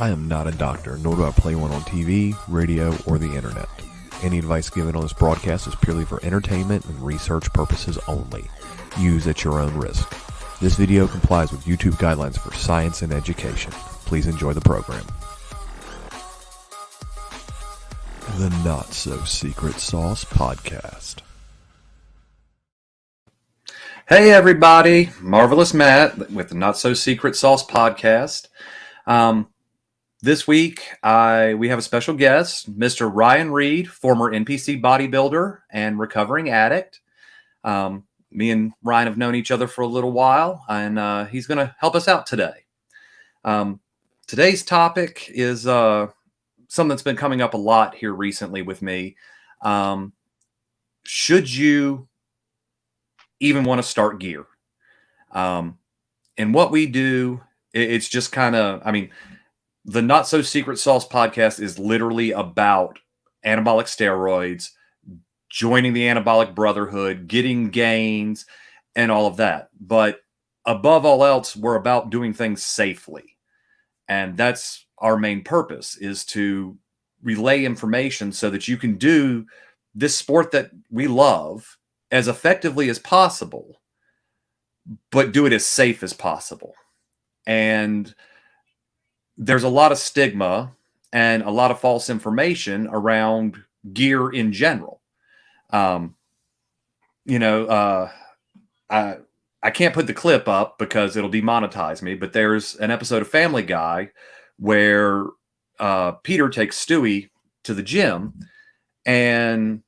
I am not a doctor, nor do I play one on TV, radio, or the internet. Any advice given on this broadcast is purely for entertainment and research purposes only. Use at your own risk. This video complies with YouTube guidelines for science and education. Please enjoy the program. The Not So Secret Sauce Podcast. Hey everybody, Marvelous Matt with the Not So Secret Sauce Podcast. This week we have a special guest, Mr. Ryan Reed, former NPC bodybuilder and recovering addict. Me and Ryan have known each other for a little while, and he's going to help us out today. Today's topic is something that's been coming up a lot here recently with me. Should you even want to start gear? And what we do, it's just kind of, the Not So Secret Sauce Podcast is literally about anabolic steroids, joining the anabolic brotherhood, getting gains, and all of that. But above all else, we're about doing things safely. And that's our main purpose, is to relay information so that you can do this sport that we love as effectively as possible, but do it as safe as possible. And there's a lot of stigma and a lot of false information around gear in general. I can't put the clip up because it'll demonetize me, but there's an episode of Family Guy where Peter takes Stewie to the gym and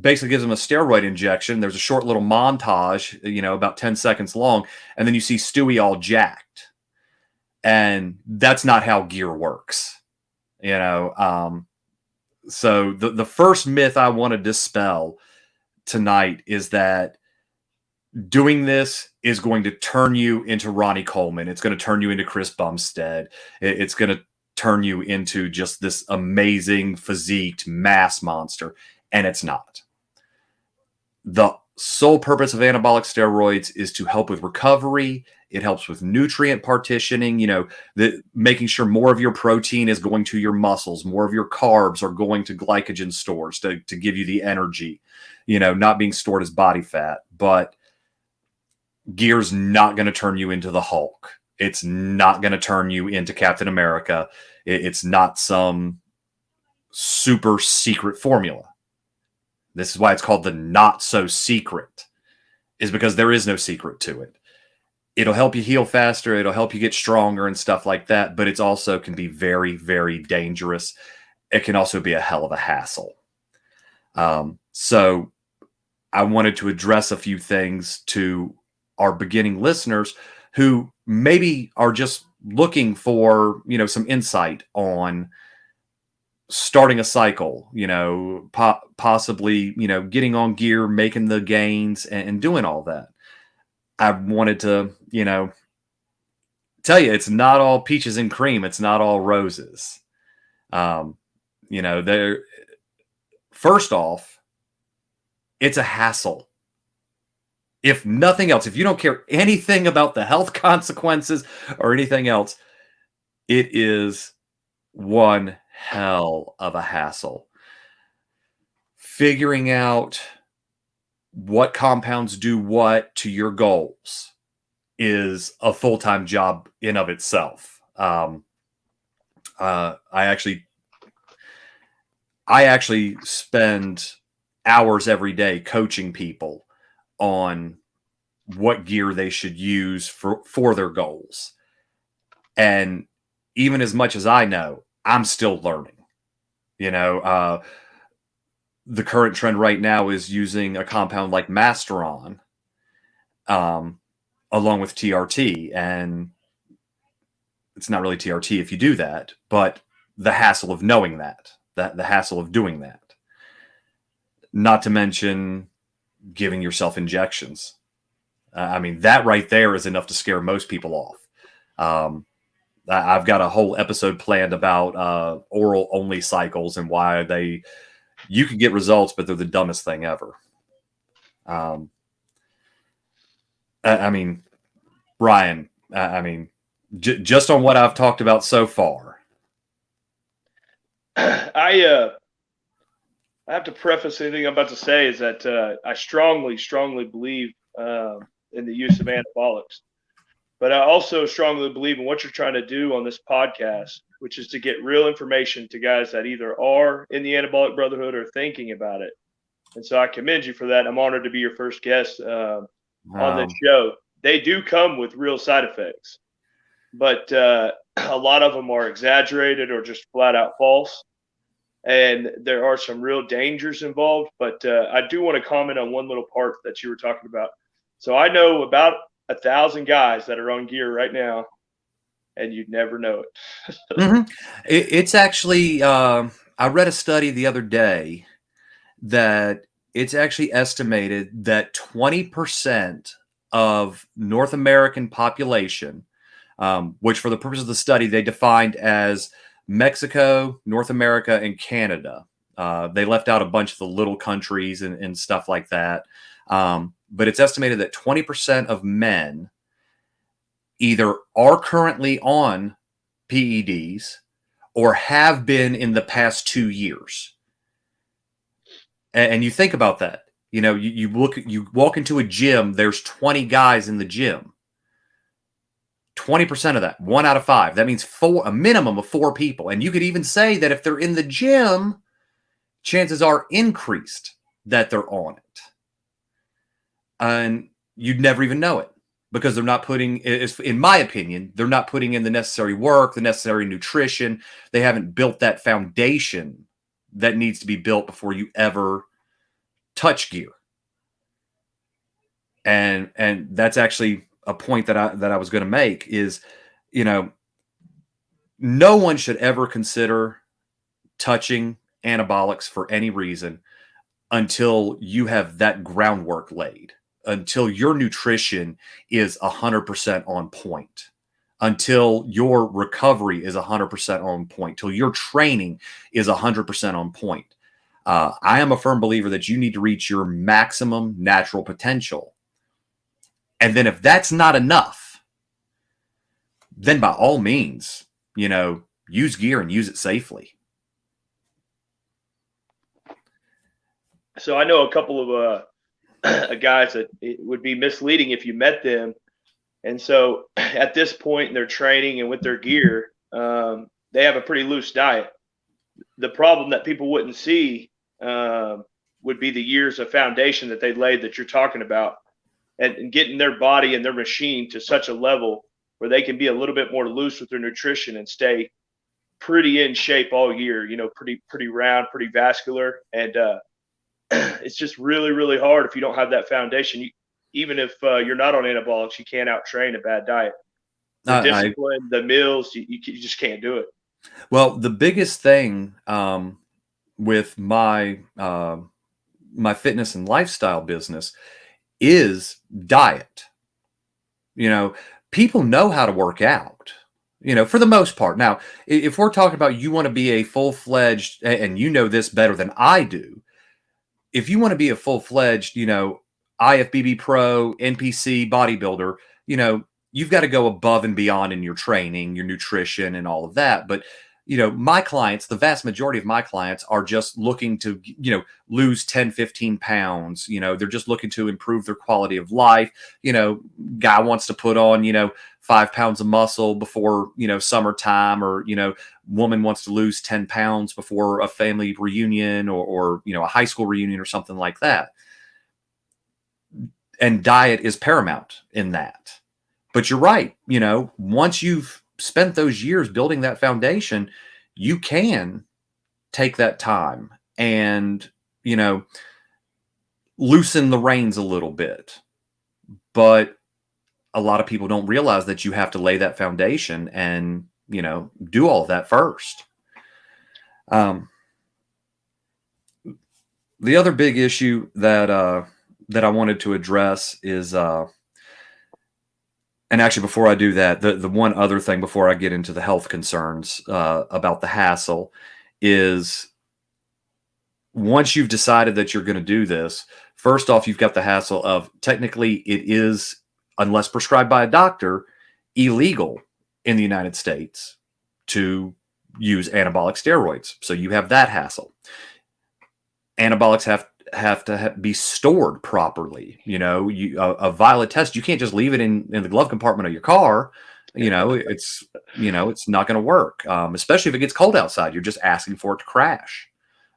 basically gives him a steroid injection. There's a short little montage, about 10 seconds long, and then you see Stewie all jacked. And that's not how gear works, So the first myth I want to dispel tonight is that doing this is going to turn you into Ronnie Coleman. It's going to turn you into Chris Bumstead. It's going to turn you into just this amazing physiqued mass monster. And it's not. The sole purpose of anabolic steroids is to help with recovery. It helps with nutrient partitioning, making sure more of your protein is going to your muscles, more of your carbs are going to glycogen stores to give you the energy, not being stored as body fat. But gear's not going to turn you into the Hulk. It's not going to turn you into Captain America. It's not some super secret formula. This is why it's called the Not So Secret, is because there is no secret to it. It'll help you heal faster. It'll help you get stronger and stuff like that. But it's also can be very, very dangerous. It can also be a hell of a hassle. So I wanted to address a few things to our beginning listeners who maybe are just looking for, some insight on starting a cycle, possibly, getting on gear, making the gains and doing all that. I wanted to, tell you, it's not all peaches and cream. It's not all roses. First off, it's a hassle. If nothing else, if you don't care anything about the health consequences or anything else, it is one hell of a hassle. Figuring out what compounds do what to your goals is a full-time job in of itself. I actually spend hours every day coaching people on what gear they should use for their goals. And even as much as I know, I'm still learning. The current trend right now is using a compound like Masteron, along with TRT. And it's not really TRT if you do that, but the hassle of knowing that, the hassle of doing that. Not to mention giving yourself injections. That right there is enough to scare most people off. I've got a whole episode planned about oral only cycles and why you can get results, but they're the dumbest thing ever. Ryan, just on what I've talked about so far. I have to preface anything I'm about to say is that I strongly believe in the use of anabolics, but I also strongly believe in what you're trying to do on this podcast, which is to get real information to guys that either are in the anabolic brotherhood or thinking about it. And so I commend you for that. I'm honored to be your first guest on this show. They do come with real side effects, but a lot of them are exaggerated or just flat out false. And there are some real dangers involved. But I do want to comment on one little part that you were talking about. So I know about 1,000 guys that are on gear right now, and you'd never know it. It's actually, I read a study the other day that it's actually estimated that 20% of North American population, which for the purpose of the study, they defined as Mexico, North America, and Canada. They left out a bunch of the little countries and stuff like that. But it's estimated that 20% of men either are currently on PEDs or have been in the past 2 years. And you think about that. You know, you walk into a gym, there's 20 guys in the gym. 20% of that, 1 out of 5. That means a minimum of 4 people. And you could even say that if they're in the gym, chances are increased that they're on it. And you'd never even know it because they're not putting, in my opinion, they're not putting in the necessary work, the necessary nutrition. They haven't built that foundation that needs to be built before you ever touch gear. And that's actually a point that I was going to make is, you know, no one should ever consider touching anabolics for any reason until you have that groundwork laid, until your nutrition is 100% on point, until your recovery is 100% on point, till your training is 100% on point. I am a firm believer that you need to reach your maximum natural potential. And then if that's not enough, then by all means, you know, use gear and use it safely. So I know a couple of guys that it would be misleading if you met them. And so at this point in their training and with their gear, they have a pretty loose diet. The problem that people wouldn't see would be the years of foundation that they laid that you're talking about, and getting their body and their machine to such a level where they can be a little bit more loose with their nutrition and stay pretty in shape all year, you know, pretty round, pretty vascular. And it's just really, really hard if you don't have that foundation. Even if you're not on anabolics, you can't out-train a bad diet. The discipline, the meals, you just can't do it. Well, the biggest thing with my my fitness and lifestyle business is diet. You know, people know how to work out, you know, for the most part. Now, if we're talking about you want to be a full-fledged, and you know this better than I do, if you want to be a full-fledged, you know, IFBB pro, NPC bodybuilder, you know, you've got to go above and beyond in your training, your nutrition, and all of that. But, you know, my clients, the vast majority of my clients are just looking to, you know, lose 10, 15 pounds. You know, they're just looking to improve their quality of life. You know, guy wants to put on, you know, 5 pounds of muscle before, you know, summertime, or, you know, woman wants to lose 10 pounds before a family reunion or, you know, a high school reunion or something like that. And diet is paramount in that. But you're right. You know, once you've spent those years building that foundation, you can take that time and, you know, loosen the reins a little bit. But a lot of people don't realize that you have to lay that foundation and, you know, do all of that first. The other big issue that I wanted to address is, and actually, before I do that, the one other thing before I get into the health concerns about the hassle is, once you've decided that you're going to do this, first off, you've got the hassle of, technically it is, unless prescribed by a doctor, illegal in the United States to use anabolic steroids. So you have that hassle. Anabolics have to be stored properly. A vial of test, you can't just leave it in the glove compartment of your car. It's not going to work, especially if it gets cold outside. You're just asking for it to crash.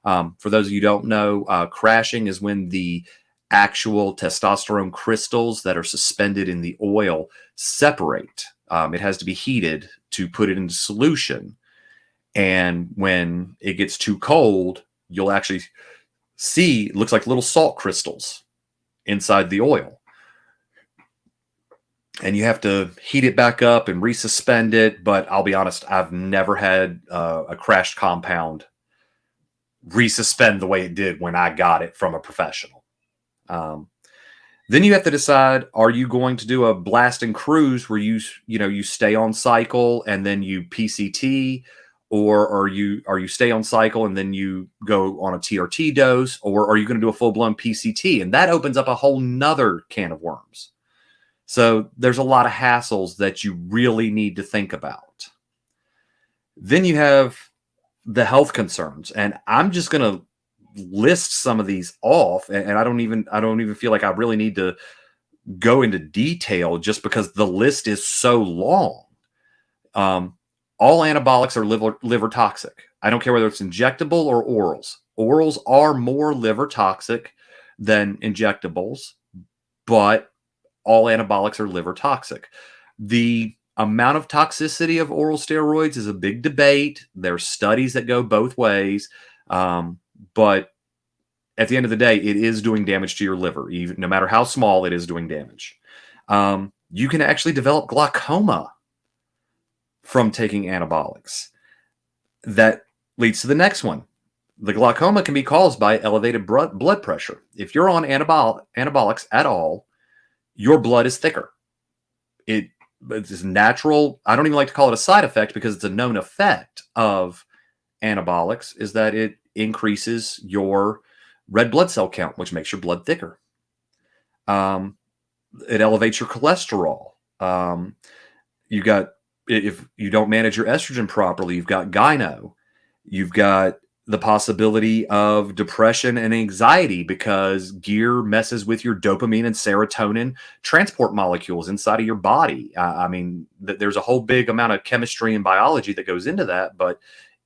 For those of you who don't know, crashing is when the actual testosterone crystals that are suspended in the oil separate. It has to be heated to put it into solution. And when it gets too cold, you'll actually see, it looks like little salt crystals inside the oil. And you have to heat it back up and resuspend it. But I'll be honest, I've never had a crashed compound resuspend the way it did when I got it from a professional. Then you have to decide, are you going to do a blast and cruise where you stay on cycle and then you PCT, or are you stay on cycle and then you go on a TRT dose, or are you going to do a full-blown PCT? And that opens up a whole nother can of worms. So there's a lot of hassles that you really need to think about. Then you have the health concerns, and I'm just going to list some of these off, and I don't even feel like I really need to go into detail just because the list is so long. All anabolics are liver toxic. I don't care whether it's injectable or orals. Orals are more liver toxic than injectables, but all anabolics are liver toxic. The amount of toxicity of oral steroids is a big debate. There's studies that go both ways. But at the end of the day, it is doing damage to your liver. Even no matter how small, it is doing damage. You can actually develop glaucoma from taking anabolics. That leads to the next one. The glaucoma can be caused by elevated blood pressure. If you're on anabolics at all, your blood is thicker. It's natural. I don't even like to call it a side effect because it's a known effect of anabolics, is that it increases your red blood cell count, which makes your blood thicker. It elevates your cholesterol. If you don't manage your estrogen properly, you've got gyno. You've got the possibility of depression and anxiety because gear messes with your dopamine and serotonin transport molecules inside of your body. There's a whole big amount of chemistry and biology that goes into that, but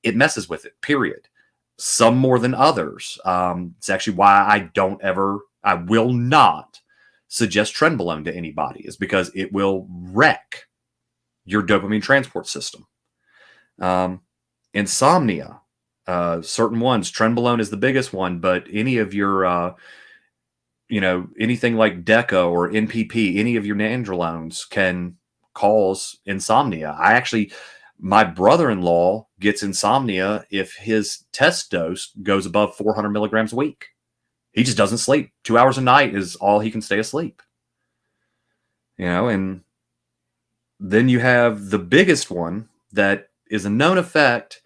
it messes with it, period. Some more than others. It's actually why I will not suggest trenbolone to anybody, is because it will wreck your dopamine transport system. Insomnia, certain ones, trenbolone is the biggest one, but any of your, anything like Deca or NPP, any of your nandrolones can cause insomnia. My brother-in-law gets insomnia if his test dose goes above 400 milligrams a week. He just doesn't sleep. 2 hours a night is all he can stay asleep. And then you have the biggest one that is a known effect.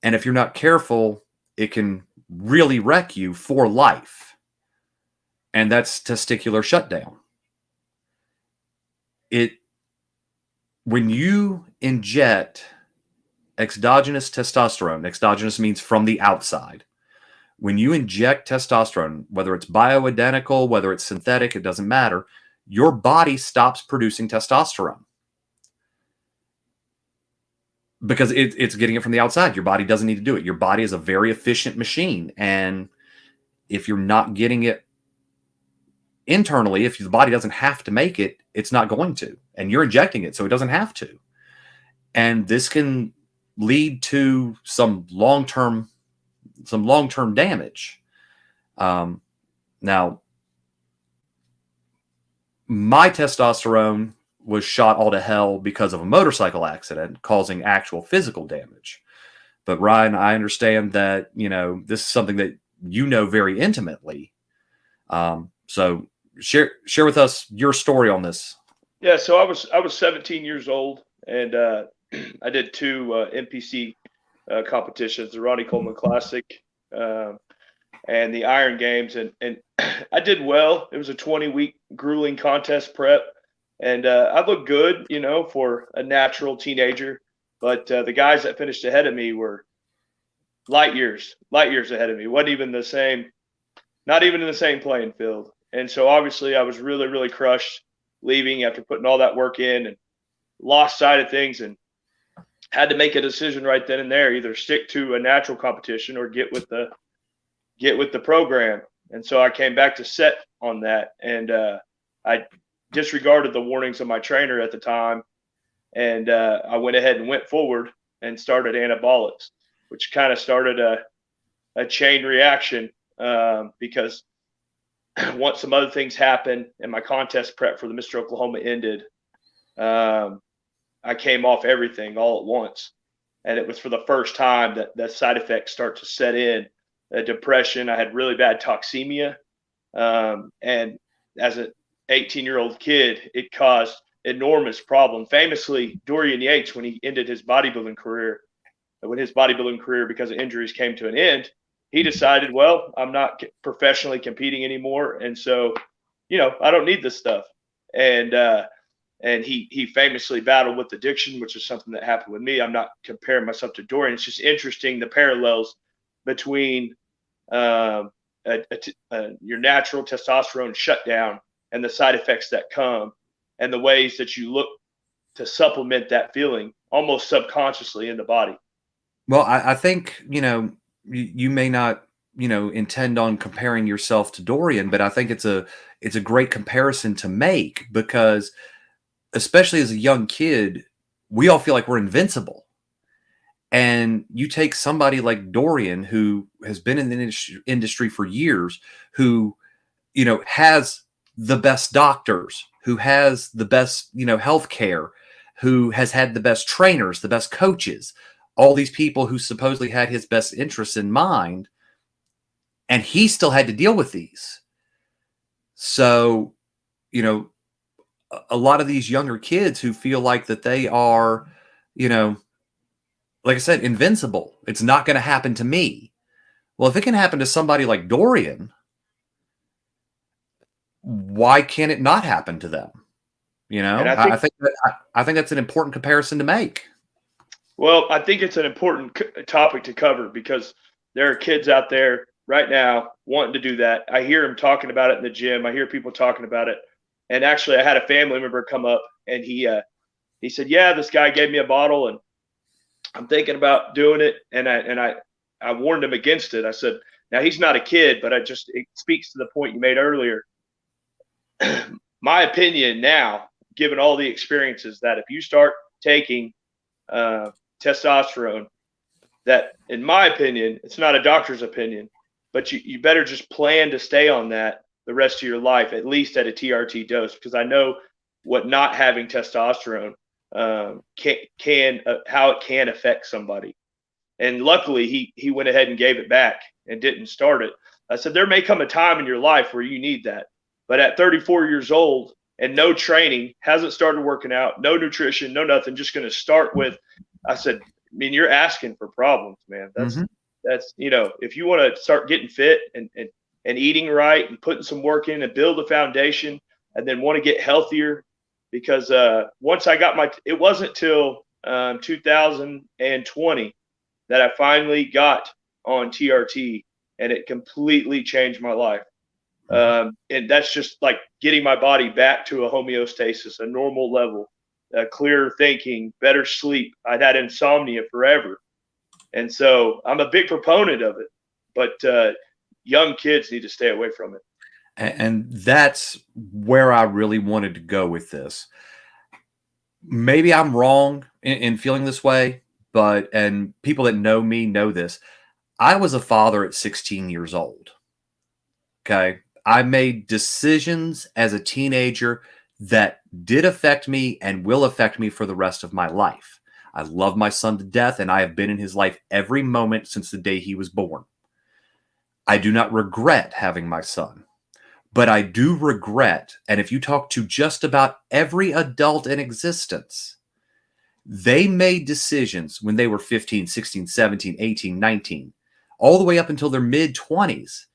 And if you're not careful, it can really wreck you for life. And that's testicular shutdown. When you inject exogenous testosterone, exogenous means from the outside. When you inject testosterone, whether it's bioidentical, whether it's synthetic, it doesn't matter, your body stops producing testosterone. Because it's getting it from the outside. Your body doesn't need to do it. Your body is a very efficient machine. And if you're not getting it internally, if the body doesn't have to make it, it's not going to. And you're injecting it, so it doesn't have to. And this can lead to some long-term damage. Now, my testosterone was shot all to hell because of a motorcycle accident causing actual physical damage. But Ryan, I understand that, this is something that very intimately. So share with us your story on this. Yeah. So I was 17 years old, and I did two NPC competitions, the Ronnie Coleman Classic and the Iron Games. And I did well. It was a 20-week grueling contest prep. And I looked good, for a natural teenager. But the guys that finished ahead of me were light years ahead of me. Wasn't even the same, not even in the same playing field. And so obviously I was really, really crushed leaving after putting all that work in, and lost sight of things, and had to make a decision right then and there: either stick to a natural competition or get with the program. And so I came back to set on that, and I disregarded the warnings of my trainer at the time, and I went ahead and went forward and started anabolics, which kind of started a chain reaction, because once some other things happened and my contest prep for the Mr. Oklahoma ended, I came off everything all at once. And it was for the first time that the side effects start to set in. Depression. I had really bad toxemia. And as an 18-year-old kid, it caused enormous problem. Famously, Dorian Yates, when he ended his bodybuilding career, because of injuries came to an end, he decided, well, I'm not professionally competing anymore. And so, I don't need this stuff. And he famously battled with addiction, which is something that happened with me. I'm not comparing myself to Dorian. It's just interesting, the parallels between your natural testosterone shutdown and the side effects that come, and the ways that you look to supplement that feeling almost subconsciously in the body. Well, I think, you may not, intend on comparing yourself to Dorian, but I think it's a great comparison to make, because especially as a young kid, we all feel like we're invincible. And you take somebody like Dorian, who has been in the industry for years, who, has the best doctors, who has the best, healthcare, who has had the best trainers, the best coaches, all these people who supposedly had his best interests in mind, and he still had to deal with these. So, a lot of these younger kids who feel like that they are, like I said, invincible. It's not going to happen to me. Well, if it can happen to somebody like Dorian, why can't it not happen to them? And I think that's an important comparison to make. Well, I think it's an important topic to cover, because there are kids out there right now wanting to do that. I hear them talking about it in the gym. I hear people talking about it. And actually, I had a family member come up, and he said, "Yeah, this guy gave me a bottle, and I'm thinking about doing it." And I warned him against it. I said, "Now, he's not a kid, but it speaks to the point you made earlier. My opinion now, given all the experiences, that if you start taking testosterone, that, in my opinion, it's not a doctor's opinion, but you better just plan to stay on that the rest of your life, at least at a TRT dose, because I know what not having testosterone how it can affect somebody." And luckily, he went ahead and gave it back and didn't start it. I said, there may come a time in your life where you need that, but at 34 years old and no training, hasn't started working out, no nutrition, no nothing, just going to start with, I said, you're asking for problems, man. That's if you want to start getting fit and eating right and putting some work in and build a foundation, and then want to get healthier, because once I got it wasn't till 2020 that I finally got on TRT, and it completely changed my life. And that's just like getting my body back to a homeostasis, a normal level, clearer thinking, better sleep. I'd had insomnia forever. And so I'm a big proponent of it, but young kids need to stay away from it. And that's where I really wanted to go with this. Maybe I'm wrong in feeling this way, and people that know me know this. I was a father at 16 years old. Okay. I made decisions as a teenager that did affect me and will affect me for the rest of my life. I love my son to death, and I have been in his life every moment since the day he was born. I do not regret having my son, but I do regret, and if you talk to just about every adult in existence, they made decisions when they were 15, 16, 17, 18, 19, all the way up until their mid-20s,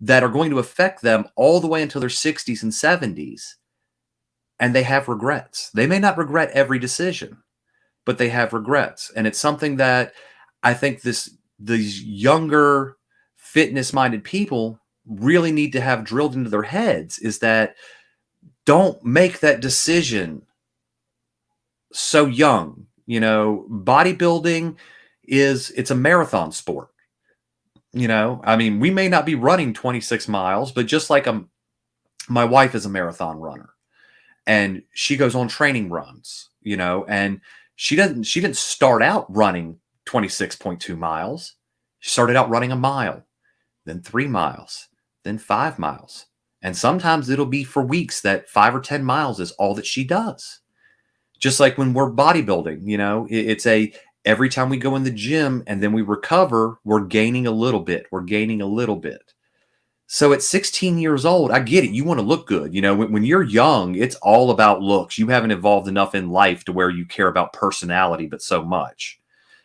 that are going to affect them all the way until their 60s and 70s. and they have regrets. They may not regret every decision, but they have regrets. And it's something that I think these younger fitness-minded people really need to have drilled into their heads, is that don't make that decision so young. Bodybuilding it's a marathon sport. I mean, we may not be running 26 miles, but just like my wife is a marathon runner, and she goes on training runs, and she didn't start out running 26.2 miles. She started out running a mile, then 3 miles, then 5 miles. And sometimes it'll be for weeks that 5 or 10 miles is all that she does. Just like when we're bodybuilding, it's every time we go in the gym and then we recover, we're gaining a little bit. We're gaining a little bit. So at 16 years old, I get it. You want to look good. When you're young, it's all about looks. You haven't evolved enough in life to where you care about personality, but so much.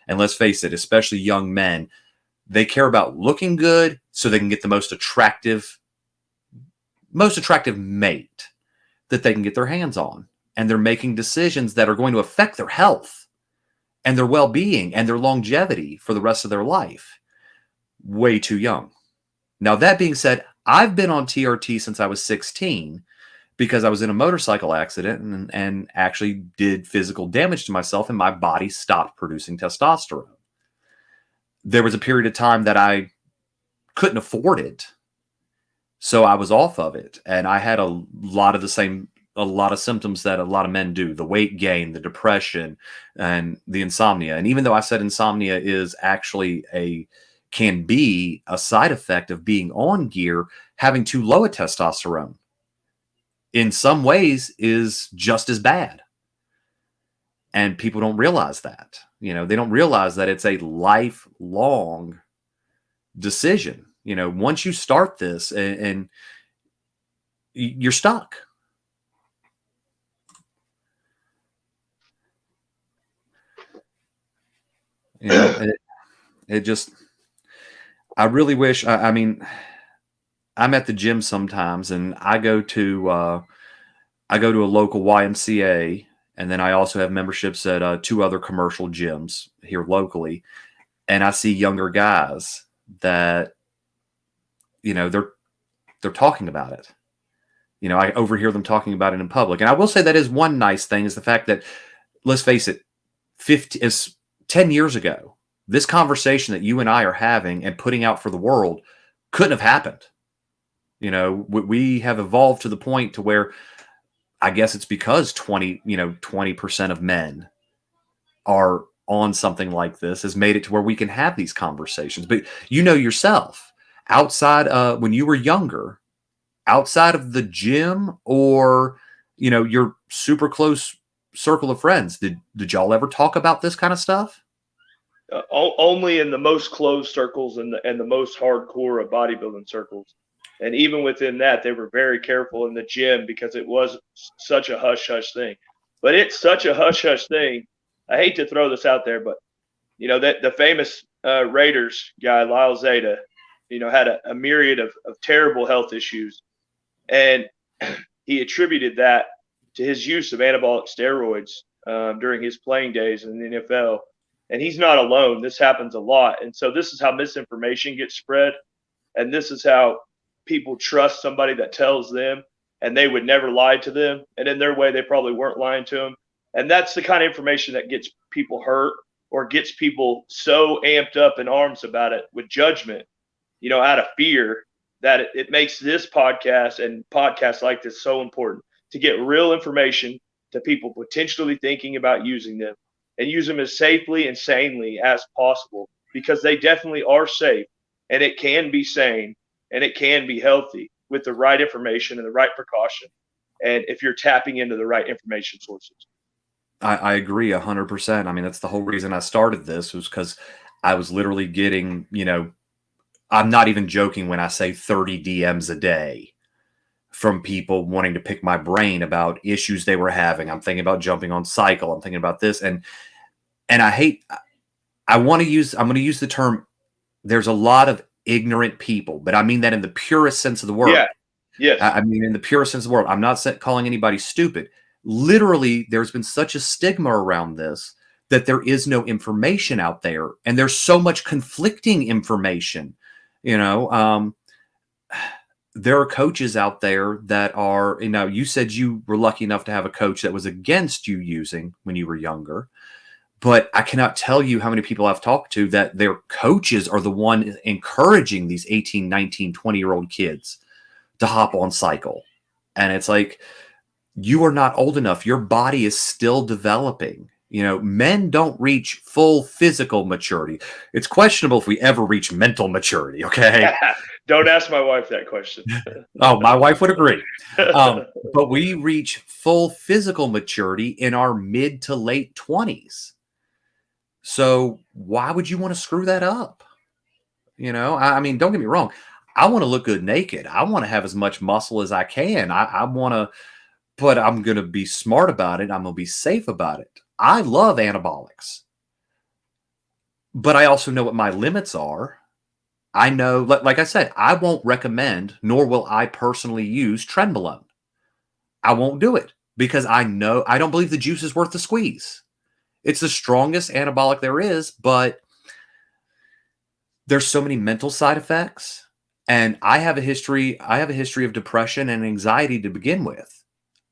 And let's face it, especially young men, they care about looking good so they can get the most attractive mate that they can get their hands on. And they're making decisions that are going to affect their health and their well-being and their longevity for the rest of their life. Way too young. Now, that being said, I've been on TRT since I was 16 because I was in a motorcycle accident and actually did physical damage to myself, and my body stopped producing testosterone. There was a period of time that I couldn't afford it, so I was off of it, and I had a lot of symptoms that a lot of men do: the weight gain, the depression, and the insomnia. And even though I said insomnia is actually can be a side effect of being on gear, having too low a testosterone in some ways is just as bad. And people don't realize that. They don't realize that it's a lifelong decision. Once you start this and you're stuck. It just, I really wish, I mean, I'm at the gym sometimes, and I go to a local YMCA, and then I also have memberships at 2 other commercial gyms here locally. And I see younger guys that, they're talking about it. I overhear them talking about it in public. And I will say that is one nice thing, is the fact that, let's face it, 10 years ago, this conversation that you and I are having and putting out for the world couldn't have happened. We have evolved to the point to where, I guess it's because 20% of men are on something like this, has made it to where we can have these conversations. But yourself, outside when you were younger, outside of the gym or your super close circle of friends, did y'all ever talk about this kind of stuff? Only in the most closed circles and the most hardcore of bodybuilding circles. And even within that, they were very careful in the gym because it was such a hush-hush thing. But it's such a hush-hush thing. I hate to throw this out there, but, that the famous Raiders guy, Lyle Zeta, had a myriad of terrible health issues. And he attributed that to his use of anabolic steroids during his playing days in the NFL. And he's not alone. This happens a lot. And so this is how misinformation gets spread. And this is how people trust somebody that tells them, and they would never lie to them. And in their way, they probably weren't lying to them. And that's the kind of information that gets people hurt or gets people so amped up in arms about it with judgment, out of fear, that it makes this podcast and podcasts like this so important to get real information to people potentially thinking about using them, and use them as safely and sanely as possible, because they definitely are safe, and it can be sane, and it can be healthy with the right information and the right precaution. And if you're tapping into the right information sources. I agree 100%. I mean, that's the whole reason I started this, was because I was literally getting, I'm not even joking when I say 30 DMs a day from people wanting to pick my brain about issues they were having. I'm thinking about jumping on cycle. I'm thinking about this. And I'm going to use the term, there's a lot of ignorant people, but I mean that in the purest sense of the word. Yeah. Yes. I mean, in the purest sense of the word, I'm not calling anybody stupid. Literally, there's been such a stigma around this that there is no information out there, and there's so much conflicting information. You know, there are coaches out there that are, you know, you said you were lucky enough to have a coach that was against you using when you were younger. But I cannot tell you how many people I've talked to that their coaches are the one encouraging these 18, 19, 20-year-old kids to hop on cycle. And it's like, you are not old enough. Your body is still developing. You know, men don't reach full physical maturity. It's questionable if we ever reach mental maturity. Okay. Don't ask my wife that question. Oh, my wife would agree. But we reach full physical maturity in our mid to late 20s. So why would you want to screw that up? You know, I mean, don't get me wrong. I want to look good naked. I want to have as much muscle as I can. I want to, but I'm going to be smart about it. I'm going to be safe about it. I love anabolics, but I also know what my limits are. I know, like I said, I won't recommend, nor will I personally use Trenbolone. I won't do it because I know I don't believe the juice is worth the squeeze. It's the strongest anabolic there is, but there's so many mental side effects. And I have a history of depression and anxiety to begin with.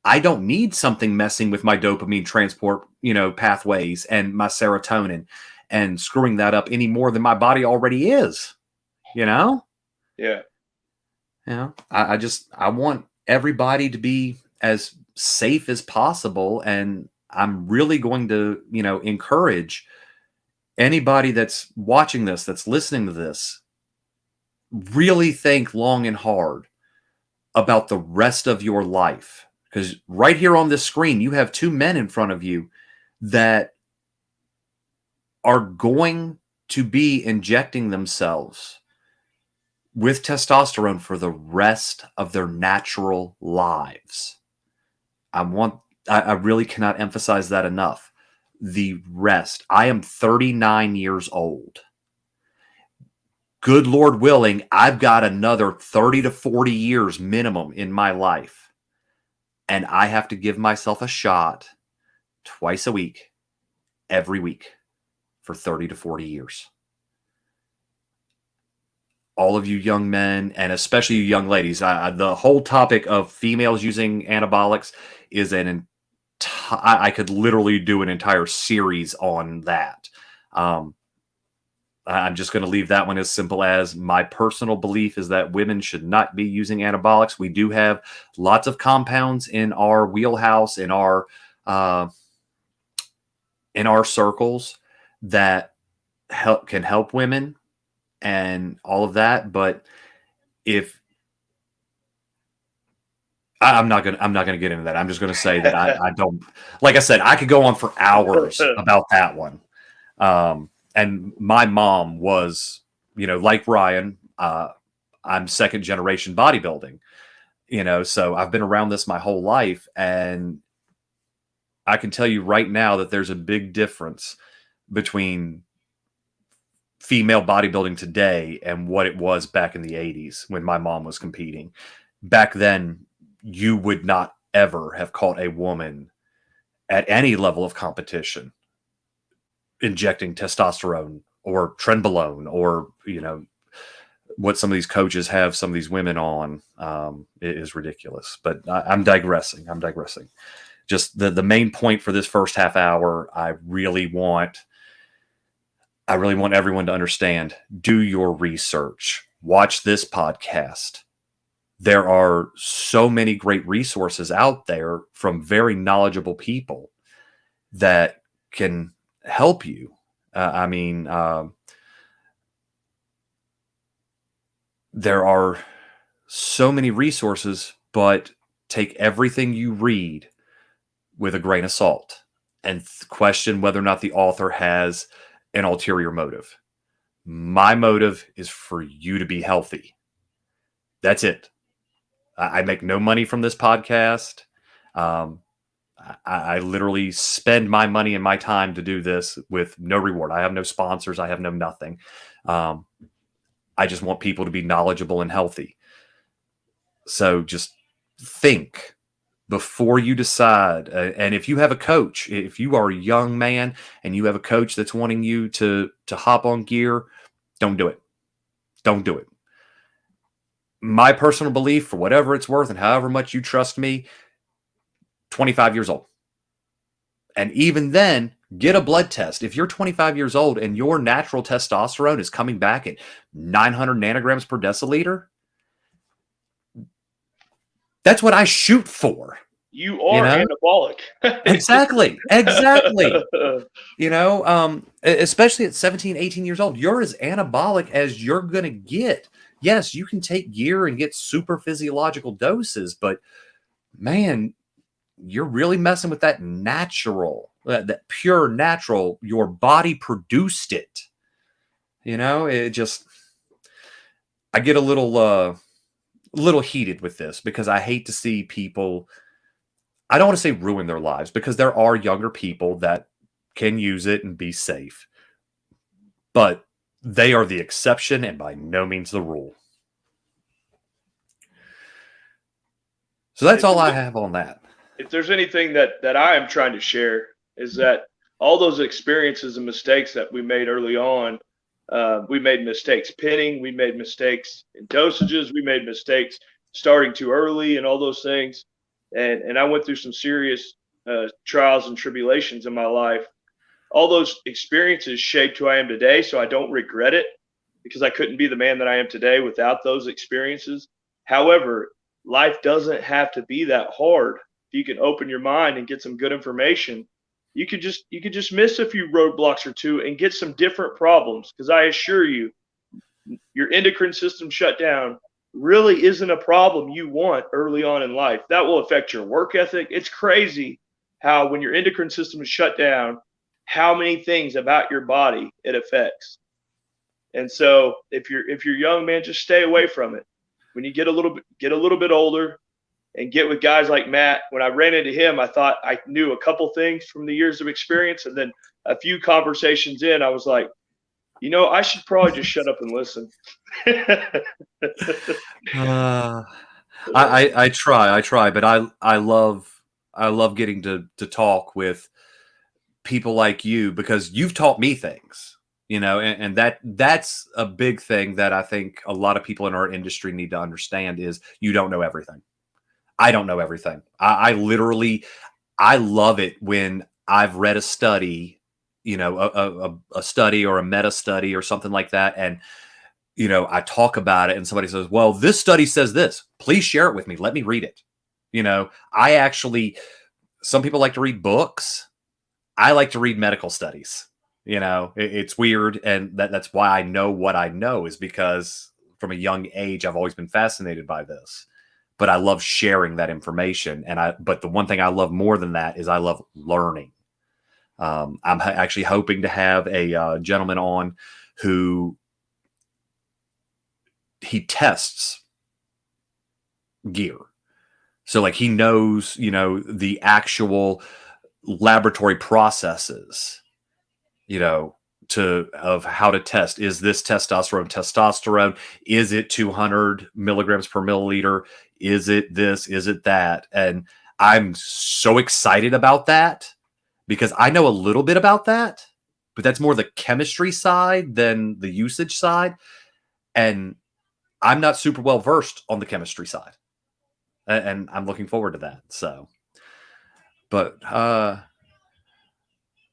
I don't need something messing with my dopamine transport, you know, pathways and my serotonin and screwing that up any more than my body already is, you know? Yeah. You know, I want everybody to be as safe as possible. And I'm really going to, you know, encourage anybody that's watching this, that's listening to this, really think long and hard about the rest of your life. Because right here on this screen, you have two men in front of you that are going to be injecting themselves with testosterone for the rest of their natural lives. I really cannot emphasize that enough. The rest. I am 39 years old. Good Lord willing, I've got another 30 to 40 years minimum in my life. And I have to give myself a shot twice a week, every week, for 30 to 40 years. All of you young men, and especially you young ladies, the whole topic of females using anabolics is I could literally do an entire series on that. I'm just going to leave that one as simple as my personal belief is that women should not be using anabolics. We do have lots of compounds in our wheelhouse, in our circles that can help women and all of that. But if I'm not gonna get into that. I'm just gonna say that I don't, like I said, I could go on for hours about that one. And my mom was, you know, like Ryan, I'm second generation bodybuilding, you know, so I've been around this my whole life. And I can tell you right now that there's a big difference between female bodybuilding today and what it was back in the 80s when my mom was competing. Back then, you would not ever have caught a woman at any level of competition injecting testosterone or Trenbolone or, you know, what some of these coaches have some of these women on. It is ridiculous. But I'm digressing. Just the main point for this first half hour, I really want everyone to understand. Do your research. Watch this podcast. There are so many great resources out there from very knowledgeable people that can help you. There are so many resources, but take everything you read with a grain of salt and question whether or not the author has an ulterior motive. My motive is for you to be healthy. That's it. I make no money from this podcast. I literally spend my money and my time to do this with no reward. I have no sponsors. I have no nothing. I just want people to be knowledgeable and healthy. So just think before you decide. And if you have a coach, if you are a young man and you have a coach that's wanting you to hop on gear, don't do it. Don't do it. My personal belief, for whatever it's worth and however much you trust me, 25 years old. And even then, get a blood test. If you're 25 years old and your natural testosterone is coming back at 900 nanograms per deciliter, that's what I shoot for. You are anabolic. Exactly. Especially at 17, 18 years old, you're as anabolic as you're going to get. Yes, you can take gear and get super physiological doses, but man, you're really messing with that natural, that pure natural. Your body produced it. I get a little heated with this because I hate to see people, I don't want to say ruin their lives, because there are younger people that can use it and be safe, but they are the exception and by no means the rule. So that's all I have on that. If there's anything that I am trying to share, is that all those experiences and mistakes that we made early on, we made mistakes pinning, we made mistakes in dosages, we made mistakes starting too early and all those things. And I went through some serious trials and tribulations in my life. All those experiences shaped who I am today, so I don't regret it, because I couldn't be the man that I am today without those experiences. However, life doesn't have to be that hard. If you can open your mind and get some good information, you could just miss a few roadblocks or two and get some different problems. Because I assure you, your endocrine system shut down really isn't a problem you want early on in life. That will affect your work ethic. It's crazy how when your endocrine system is shut down, how many things about your body it affects. And so if you're young, man, just stay away from it. When you get a little bit older and get with guys like Matt, when I ran into him, I thought I knew a couple things from the years of experience. And then a few conversations in, I was like, I should probably just shut up and listen. I try, but I love getting to talk with people like you, because you've taught me things. And that's a big thing that I think a lot of people in our industry need to understand is you don't know everything. I don't know everything. I love it when I've read a study, a study or a meta study or something like that. And, I talk about it and somebody says, well, this study says this, please share it with me. Let me read it. Some people like to read books. I like to read medical studies. It's weird. And that's why I know what I know, is because from a young age, I've always been fascinated by this, but I love sharing that information. But the one thing I love more than that is I love learning. I'm actually hoping to have a gentleman on who he tests gear. So like he knows, the actual laboratory processes, of how to test. Is this testosterone? Is it 200 milligrams per milliliter? Is it this? Is it that? And I'm so excited about that because I know a little bit about that, but that's more the chemistry side than the usage side. And I'm not super well versed on the chemistry side. And I'm looking forward to that. So, but,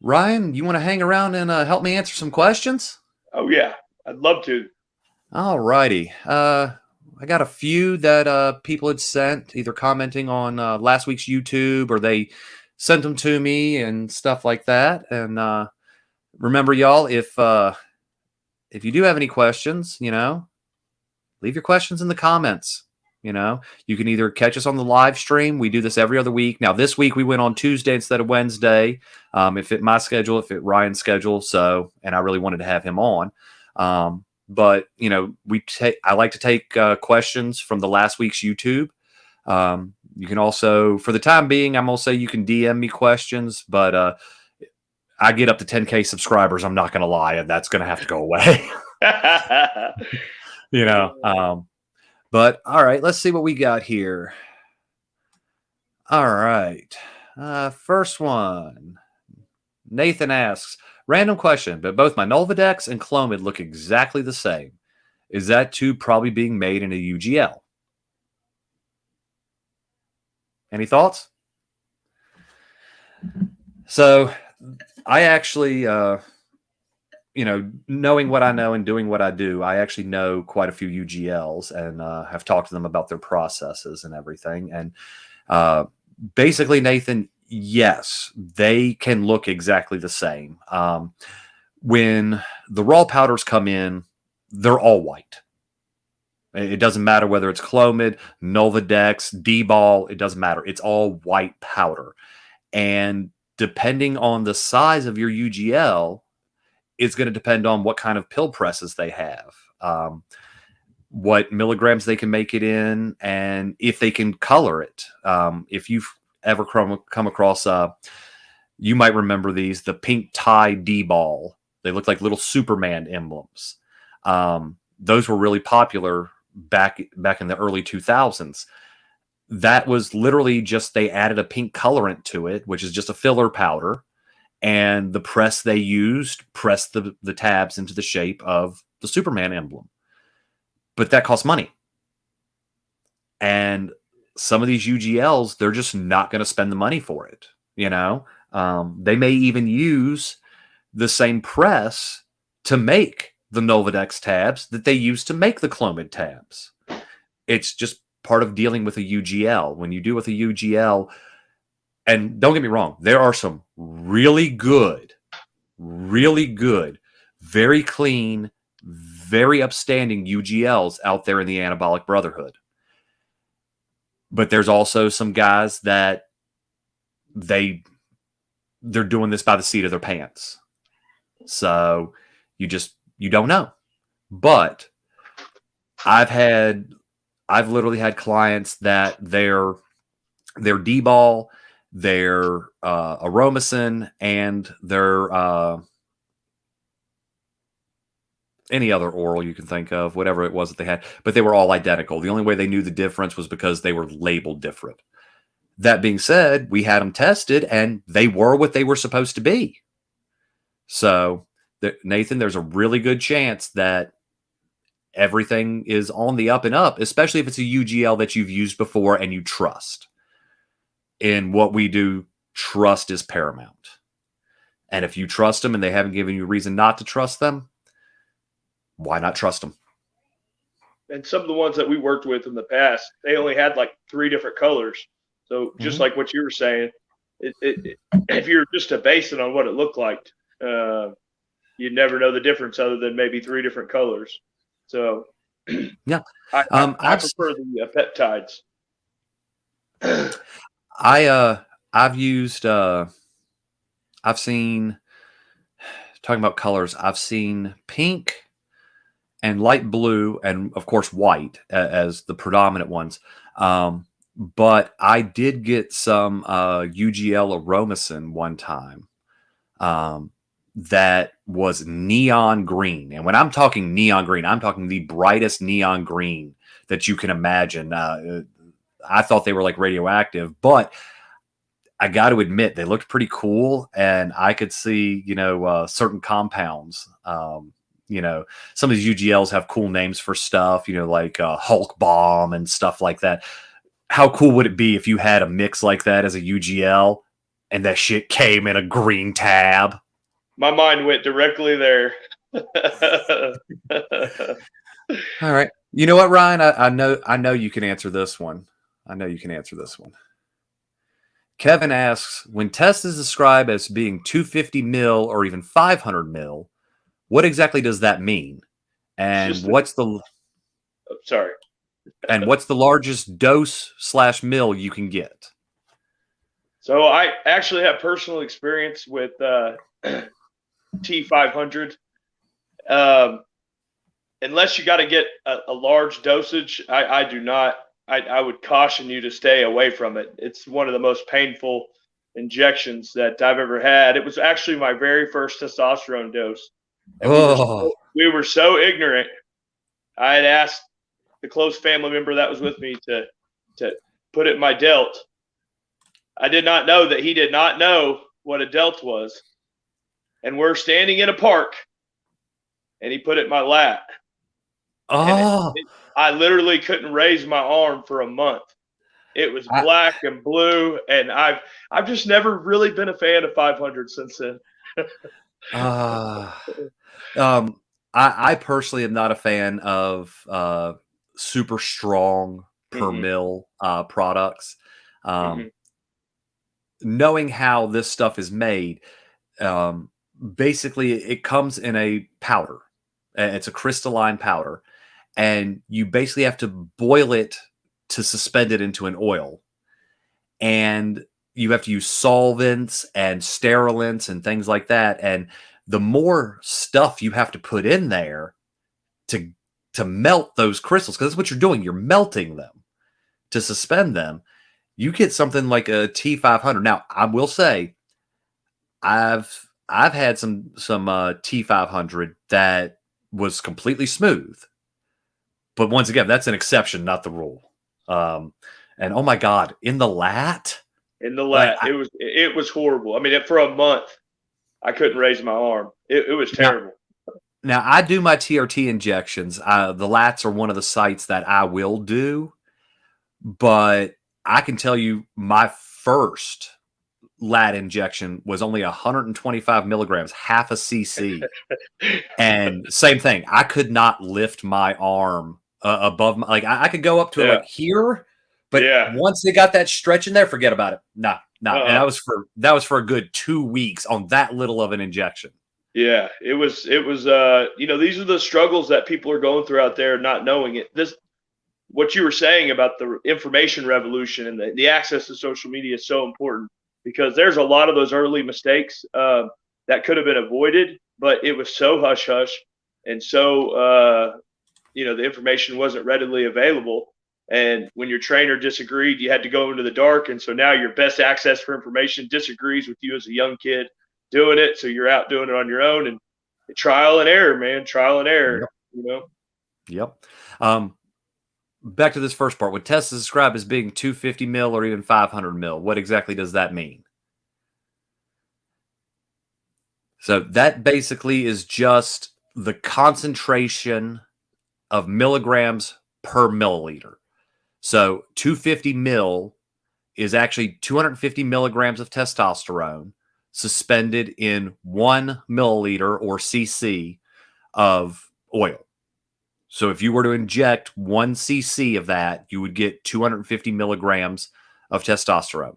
Ryan, you want to hang around and help me answer some questions? Oh, yeah. I'd love to. All righty. I got a few that people had sent, either commenting on last week's YouTube or they sent them to me and stuff like that. And remember, y'all, if you do have any questions, leave your questions in the comments. You can either catch us on the live stream. We do this every other week. Now, this week we went on Tuesday instead of Wednesday. It fit my schedule, it fit Ryan's schedule. So, and I really wanted to have him on. But I like to take questions from the last week's YouTube. You can also, for the time being, I'm going to say you can DM me questions, but I get up to 10K subscribers. I'm not going to lie, and that's going to have to go away. But all right, let's see what we got here. All right. First one. Nathan asks, random question, but both my Nolvadex and Clomid look exactly the same. Is that too probably being made in a UGL? Any thoughts? So I actually, knowing what I know and doing what I do, I actually know quite a few UGLs and have talked to them about their processes and everything. And basically, Nathan, yes, they can look exactly the same. When the raw powders come in, they're all white. It doesn't matter whether it's Clomid, Nolvadex, D-Ball, it doesn't matter. It's all white powder. And depending on the size of your UGL, it's going to depend on what kind of pill presses they have, what milligrams they can make it in, and if they can color it. If you've ever come across, you might remember these, the pink tie D-Ball. They look like little Superman emblems. Those were really popular back in the early 2000s. That was literally just they added a pink colorant to it, which is just a filler powder. And the press they used pressed the tabs into the shape of the Superman emblem. But that costs money. And some of these UGLs, they're just not going to spend the money for it. They may even use the same press to make the Nolvadex tabs that they use to make the Clomid tabs. It's just part of dealing with a UGL. When you deal with a UGL, and don't get me wrong, there are some really good, very clean, very upstanding UGLs out there in the anabolic brotherhood. But there's also some guys that they're doing this by the seat of their pants. So you don't know. But I've literally had clients that their D-Ball, their Aromacin, and their any other oral you can think of, whatever it was that they had, but they were all identical. The only way they knew the difference was because they were labeled different. That being said, we had them tested and they were what they were supposed to be. So, Nathan, there's a really good chance that everything is on the up and up, especially if it's a UGL that you've used before and you trust. In what we do, trust is paramount. And if you trust them and they haven't given you a reason not to trust them, why not trust them? And some of the ones that we worked with in the past, they only had like 3 different colors. So just like what you were saying, if you're just to base it on what it looked like, you'd never know the difference other than maybe 3 different colors. So yeah, I prefer the peptides. I've used I've seen, talking about colors, I've seen pink and light blue and of course white as the predominant ones. But I did get some UGL Aromacin one time that was neon green. And when I'm talking neon green, I'm talking the brightest neon green that you can imagine. I thought they were like radioactive, but I got to admit they looked pretty cool, and I could see, certain compounds. Some of these UGLs have cool names for stuff, like Hulk Bomb and stuff like that. How cool would it be if you had a mix like that as a UGL, and that shit came in a green tab? My mind went directly there. All right. You know what, Ryan? I know you can answer this one. Kevin asks, when test is described as being 250 mil or even 500 mil, what exactly does that mean? And what's the largest dose/mil you can get? So I actually have personal experience with T500. Unless you got to get a large dosage, I do not. I would caution you to stay away from it. It's one of the most painful injections that I've ever had. It was actually my very first testosterone dose. And we were so ignorant. I had asked the close family member that was with me to put it in my delt. I did not know that he did not know what a delt was. And we're standing in a park, and he put it in my lap. Oh, I literally couldn't raise my arm for a month. It was black and blue, and I've just never really been a fan of 500 since then. I personally am not a fan of super strong per mil products. Knowing how this stuff is made, basically it comes in a powder. It's a crystalline powder, and you basically have to boil it to suspend it into an oil. And you have to use solvents and sterilants and things like that. And the more stuff you have to put in there to melt those crystals, because that's what you're doing. You're melting them to suspend them. You get something like a T500. Now, I will say, I've had some T500 that was completely smooth, but once again, that's an exception, not the rule. And oh my God, in the lat, it was horrible. I mean, for a month, I couldn't raise my arm. It was terrible. Now I do my TRT injections. The lats are one of the sites that I will do, but I can tell you my first lat injection was only 125 milligrams, half a cc. And same thing. I could not lift my arm above my, like I could go up to like here, but once they got that stretch in there, forget about it. No. And that was for a good 2 weeks on that little of an injection. Yeah, it was these are the struggles that people are going through out there, not knowing it. What you were saying about the information revolution and the access to social media is so important, because there's a lot of those early mistakes that could have been avoided, but it was so hush hush, and so the information wasn't readily available. And when your trainer disagreed, you had to go into the dark, and so now your best access for information disagrees with you as a young kid doing it. So you're out doing it on your own, and trial and error, man, trial and error. Yep. Back to this first part. When Tess is described as being 250 mil or even 500 mil, what exactly does that mean? So that basically is just the concentration of milligrams per milliliter. So 250 mil is actually 250 milligrams of testosterone suspended in 1 milliliter or cc of oil. So if you were to inject 1 cc of that, you would get 250 milligrams of testosterone.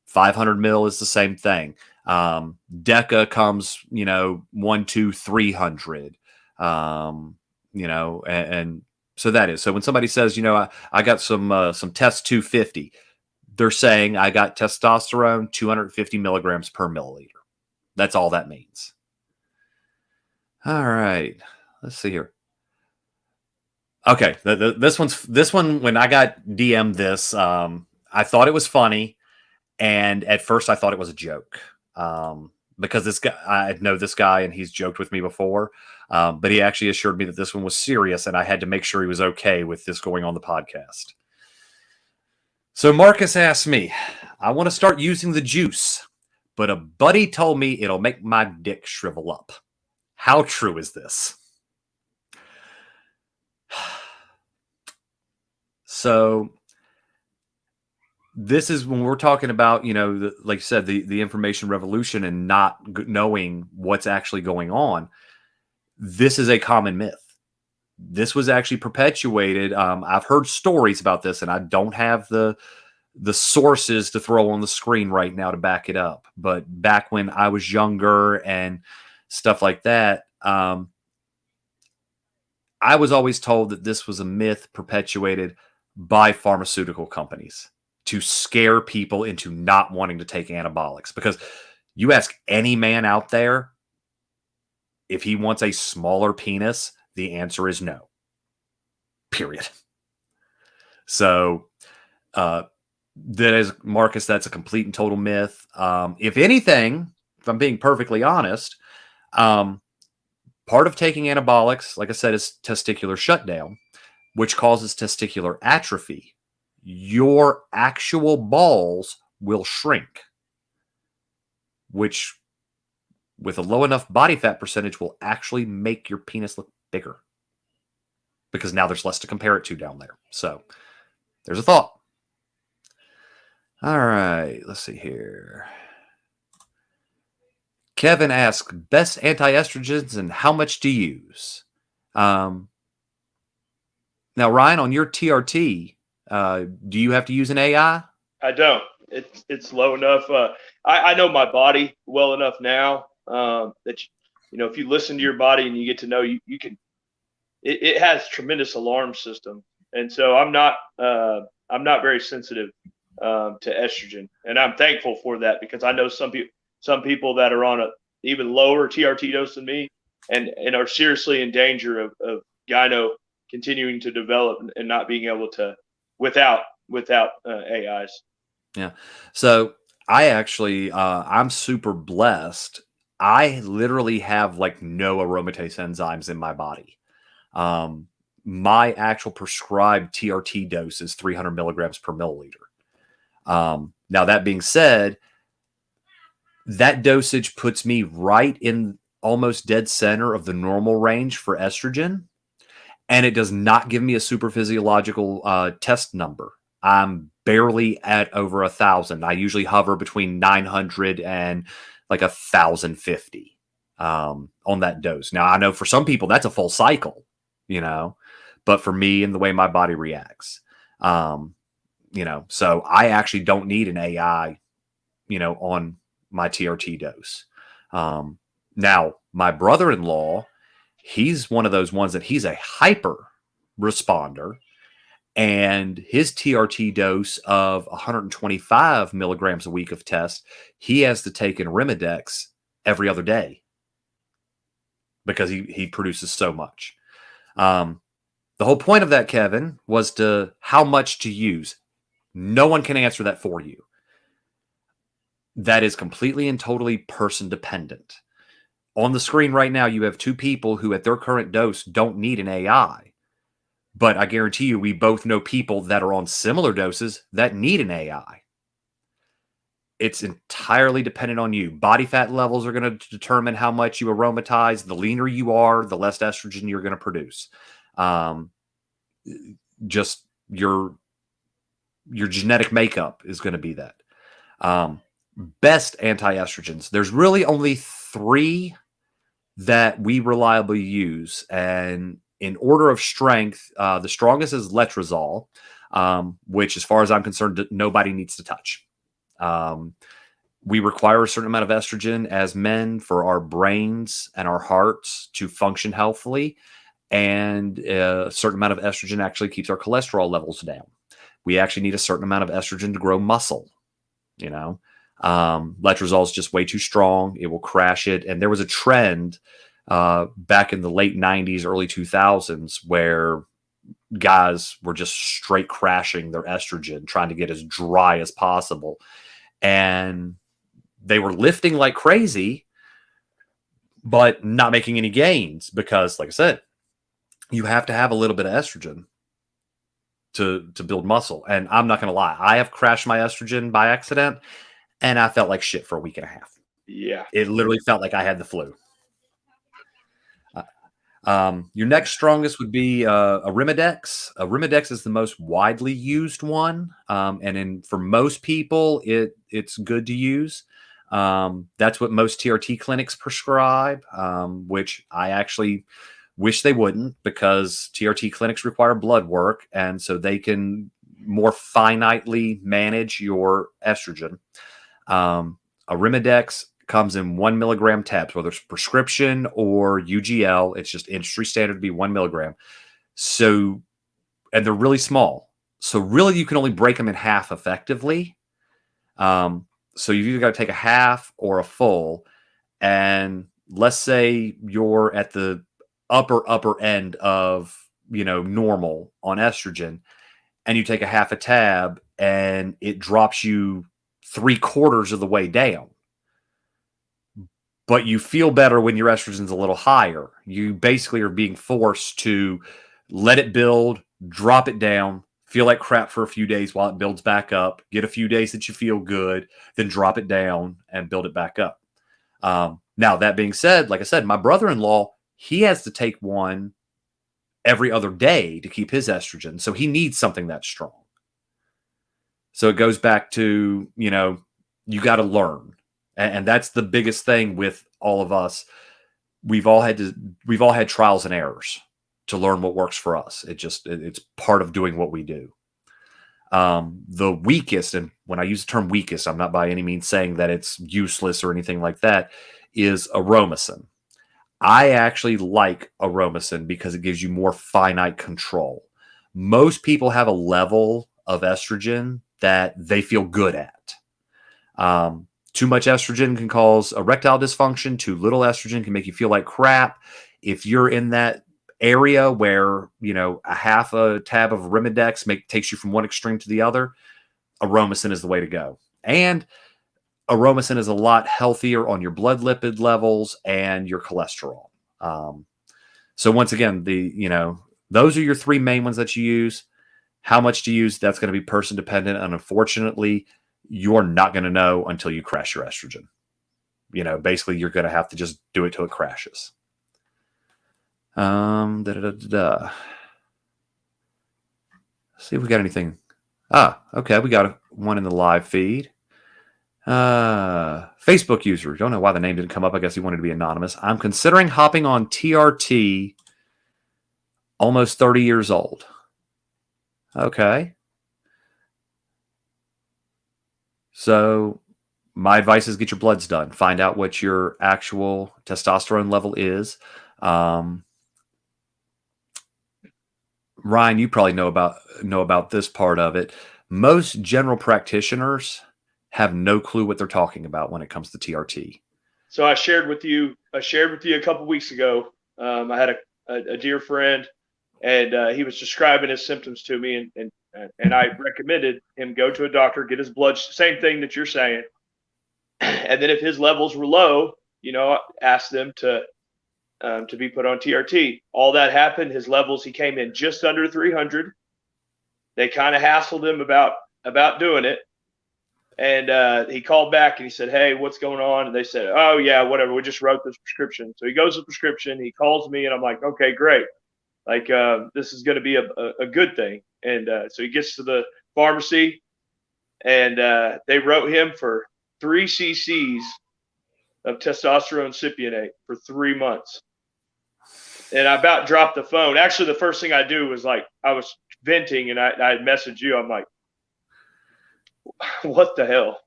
500 mil is the same thing. Deca comes, 1, 2, 300. And so that is. So when somebody says, I got some test 250, they're saying I got testosterone 250 milligrams per milliliter. That's all that means. All right. Let's see here. Okay, this one. When I got DM'd this, I thought it was funny, and at first I thought it was a joke, because this guy, I know this guy, and he's joked with me before, but he actually assured me that this one was serious, and I had to make sure he was okay with this going on the podcast. So Marcus asked me, I want to start using the juice, but a buddy told me it'll make my dick shrivel up. How true is this? So this is when we're talking about, like you said, the information revolution and not knowing what's actually going on. This is a common myth. This was actually perpetuated. I've heard stories about this, and I don't have the sources to throw on the screen right now to back it up. But back when I was younger and stuff like that, I was always told that this was a myth perpetuated by pharmaceutical companies to scare people into not wanting to take anabolics. Because you ask any man out there if he wants a smaller penis, the answer is no. Period. So that is, Marcus, that's a complete and total myth. If anything, if I'm being perfectly honest, part of taking anabolics, like I said, is testicular shutdown. which causes testicular atrophy, your actual balls will shrink, which with a low enough body fat percentage will actually make your penis look bigger because now there's less to compare it to down there. So there's a thought. All right, let's see here. Kevin asks, best anti-estrogens and how much to use? Now, Ryan, on your TRT, do you have to use an AI? I don't. It's low enough. I know my body well enough now that if you listen to your body and you get to know you can. It has tremendous alarm system, and so I'm not very sensitive to estrogen, and I'm thankful for that because I know some people that are on a even lower TRT dose than me, and are seriously in danger of gyno continuing to develop and not being able to without AIs. Yeah. So I actually, I'm super blessed. I literally have like no aromatase enzymes in my body. My actual prescribed TRT dose is 300 milligrams per milliliter. Now, that being said, that dosage puts me right in almost dead center of the normal range for estrogen. And it does not give me a super physiological test number. I'm barely at over 1,000. I usually hover between 900 and like 1,050 on that dose. Now, I know for some people that's a full cycle, but for me and the way my body reacts, so I actually don't need an AI, on my TRT dose. Now, my brother-in-law, he's one of those ones that he's a hyper responder, and his TRT dose of 125 milligrams a week of test, he has to take an Arimidex every other day because he produces so much. The whole point of that, Kevin, was to how much to use. No one can answer that for you. That is completely and totally person dependent. On the screen right now, you have two people who at their current dose don't need an AI. But I guarantee you, we both know people that are on similar doses that need an AI. It's entirely dependent on you. Body fat levels are going to determine how much you aromatize. The leaner you are, the less estrogen you're going to produce. Just your genetic makeup is going to be that. Best anti-estrogens. There's really only 3 that we reliably use, and in order of strength, the strongest is letrozole, which, as far as I'm concerned, nobody needs to touch. We require a certain amount of estrogen as men for our brains and our hearts to function healthily, and a certain amount of estrogen actually keeps our cholesterol levels down. We actually need a certain amount of estrogen to grow muscle, Letrozole is just way too strong. It will crash it. And there was a trend back in the late 90s, early 2000s, where guys were just straight crashing their estrogen, trying to get as dry as possible. And they were lifting like crazy, but not making any gains because, like I said, you have to have a little bit of estrogen to build muscle. And I'm not going to lie, I have crashed my estrogen by accident, and I felt like shit for a week and a half. Yeah. It literally felt like I had the flu. Your next strongest would be Arimidex. Arimidex is the most widely used one. And for most people, it's good to use. That's what most TRT clinics prescribe, which I actually wish they wouldn't, because TRT clinics require blood work, and so they can more finitely manage your estrogen. Arimidex comes in 1 milligram tabs, whether it's prescription or UGL. It's just industry standard to be 1 milligram. So, and they're really small. So really you can only break them in half effectively. So you've either got to take a half or a full. And let's say you're at the upper end of, normal on estrogen, and you take a half a tab and it drops you 3/4 of the way down. But you feel better when your estrogen's a little higher. You basically are being forced to let it build, drop it down, feel like crap for a few days while it builds back up, get a few days that you feel good, then drop it down and build it back up. Now, that being said, like I said, my brother-in-law, he has to take one every other day to keep his estrogen. So he needs something that's strong. So it goes back to, you got to learn. And that's the biggest thing with all of us. We've all had trials and errors to learn what works for us. It's part of doing what we do. The weakest, and when I use the term weakest, I'm not by any means saying that it's useless or anything like that, is Aromacin. I actually like Aromacin because it gives you more finite control. Most people have a level of estrogen that they feel good at. Too much estrogen can cause erectile dysfunction. Too little estrogen can make you feel like crap. If you're in that area where, a half a tab of Arimidex takes you from one extreme to the other, Aromacin is the way to go. And Aromacin is a lot healthier on your blood lipid levels and your cholesterol. So once again, those are your three main ones that you use. How much to use, that's going to be person dependent. And unfortunately, you're not going to know until you crash your estrogen. Basically, you're going to have to just do it till it crashes. Let's see if we got anything. Okay. We got one in the live feed. Facebook user. Don't know why the name didn't come up. I guess he wanted to be anonymous. I'm considering hopping on TRT, almost 30 years old. Okay. So my advice is get your bloods done. Find out what your actual testosterone level is. Ryan, you probably know about this part of it. Most general practitioners have no clue what they're talking about when it comes to TRT. So I shared with you a couple weeks ago. I had a dear friend, and he was describing his symptoms to me, and I recommended him go to a doctor, get his blood, same thing that you're saying. And then if his levels were low, ask them to be put on TRT. All that happened. His levels, he came in just under 300. They kind of hassled him about doing it. And he called back and he said, "Hey, what's going on?" And they said, "Oh yeah, whatever. We just wrote this prescription." So he goes to the prescription. He calls me and I'm like, "Okay, great. Like this is going to be a good thing." And so he gets to the pharmacy and they wrote him for 3 cc's of testosterone cypionate for 3 months. And I about dropped the phone. Actually, the first thing I do was I was venting and I messaged you. I'm like, what the hell?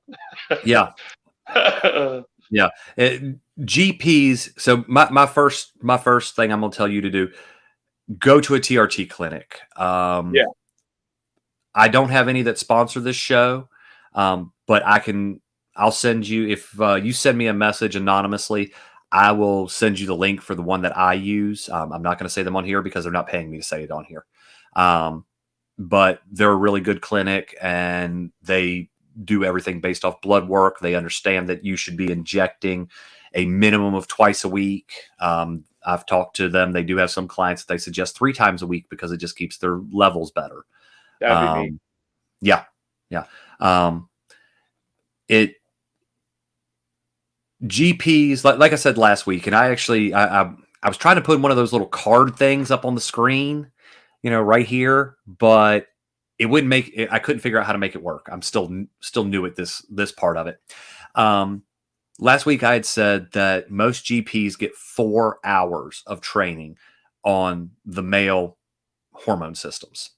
Yeah. Yeah. GPs. So my first thing I'm going to tell you to do, go to a TRT clinic. Yeah. I don't have any that sponsor this show. But I'll send you, if you send me a message anonymously, I will send you the link for the one that I use. I'm not going to say them on here because they're not paying me to say it on here. But they're a really good clinic and they do everything based off blood work. They understand that you should be injecting a minimum of twice a week. I've talked to them. They do have some clients that they suggest 3 times a week because it just keeps their levels better. That'd be neat. Yeah. Yeah. GPs, like I said last week, and I was trying to put one of those little card things up on the screen, right here, but it wouldn't make it. I couldn't figure out how to make it work. I'm still new at this part of it. Last week I had said that most GPs get 4 hours of training on the male hormone systems.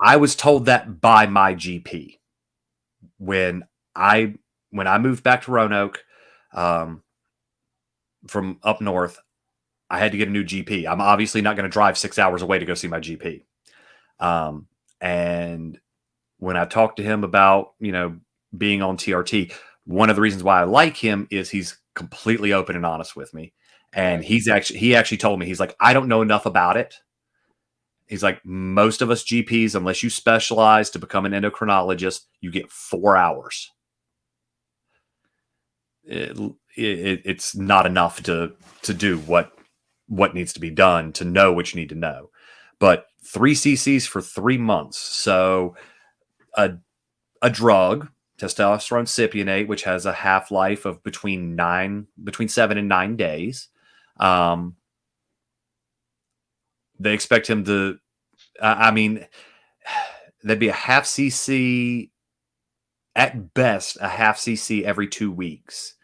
I was told that by my GP when I moved back to Roanoke from up north. I had to get a new GP. I'm obviously not going to drive 6 hours away to go see my GP. And when I talked to him about, being on TRT, one of the reasons why I like him is he's completely open and honest with me. And he actually told me, he's like, I don't know enough about it. He's like, most of us GPs, unless you specialize to become an endocrinologist, you get 4 hours. It's not enough to do what needs to be done, to know what you need to know. but 3 cc's for 3 months. So a drug, testosterone cypionate, which has a half-life of between 7 and 9 days. They expect him to, that'd be a half cc at best, a half cc every 2 weeks,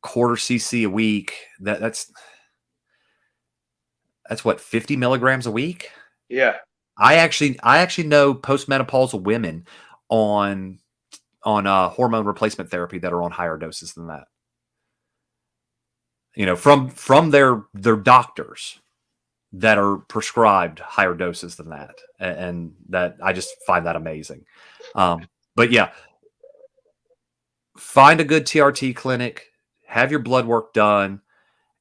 quarter cc a week. That's what, 50 milligrams a week. Yeah. I actually know postmenopausal women on hormone replacement therapy that are on higher doses than that. From their doctors that are prescribed higher doses than that, and that I just find that amazing. But yeah, find a good TRT clinic, have your blood work done,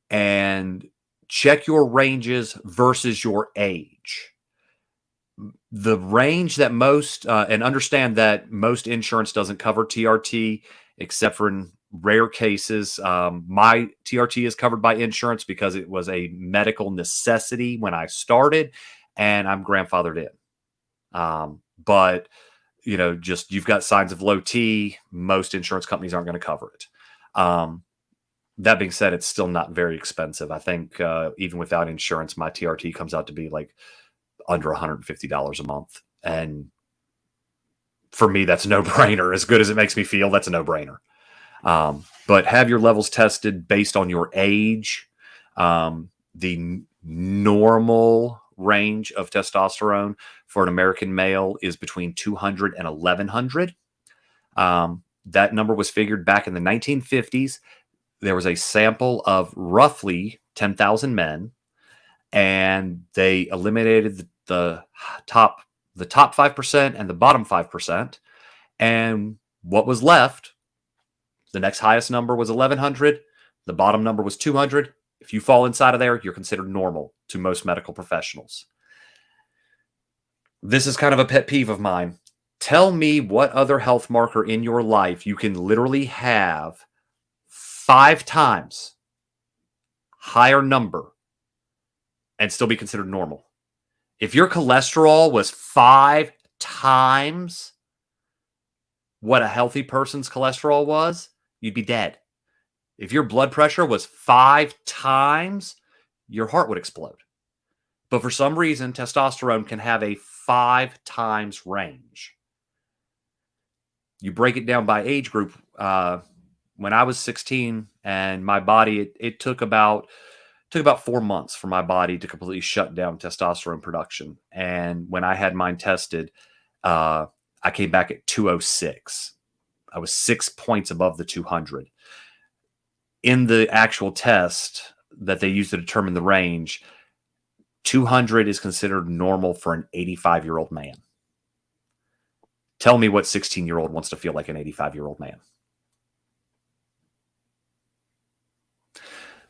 and check your ranges versus your age. The range that most, and understand that most insurance doesn't cover TRT except for in rare cases. My TRT is covered by insurance because it was a medical necessity when I started, and I'm grandfathered in. But just you've got signs of low T, most insurance companies aren't going to cover it. That being said, it's still not very expensive. I think even without insurance, my TRT comes out to be like under $150 a month. And for me, that's a no-brainer. As good as it makes me feel, that's a no-brainer. But have your levels tested based on your age. The normal range of testosterone for an American male is between 200 and 1100. That number was figured back in the 1950s. There was a sample of roughly 10,000 men, and they eliminated the top 5% and the bottom 5%. And what was left, the next highest number was 1100. The bottom number was 200. If you fall inside of there, you're considered normal to most medical professionals. This is kind of a pet peeve of mine. Tell me what other health marker in your life you can literally have 5 times higher number and still be considered normal. If your cholesterol was 5 times what a healthy person's cholesterol was, you'd be dead. If your blood pressure was 5 times, your heart would explode. But for some reason, testosterone can have a 5 times range. You break it down by age group. When I was 16 and my body, it took about 4 months for my body to completely shut down testosterone production. And when I had mine tested, I came back at 206. I was 6 points above the 200. In the actual test that they use to determine the range, 200 is considered normal for an 85-year-old man. Tell me what 16-year-old wants to feel like an 85-year-old man.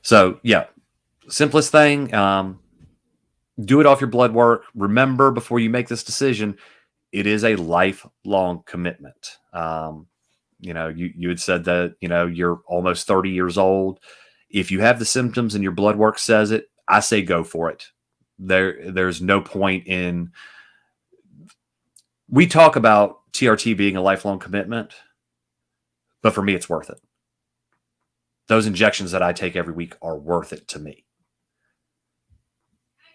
So, yeah, simplest thing, do it off your blood work. Remember, before you make this decision, it is a lifelong commitment. You had said that, you're almost 30 years old. If you have the symptoms and your blood work says it, I say go for it. There's no point in, we talk about TRT being a lifelong commitment, but for me, it's worth it. Those injections that I take every week are worth it to me.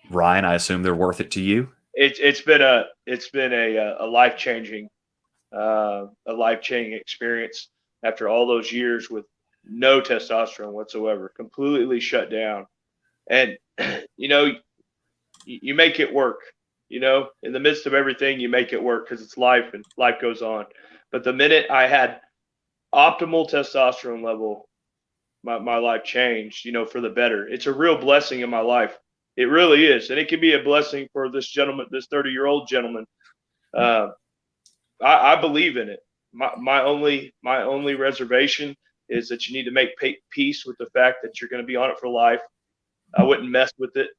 Ryan, I assume they're worth it to you. It's been a life-changing experience after all those years with no testosterone whatsoever, completely shut down. And you make it work. In the midst of everything, you make it work because it's life and life goes on. But the minute I had optimal testosterone level, my life changed, for the better. It's a real blessing in my life. It really is. And it can be a blessing for this gentleman, this 30-year-old gentleman. I believe in it. My only reservation is that you need to make peace with the fact that you're going to be on it for life. I wouldn't mess with it.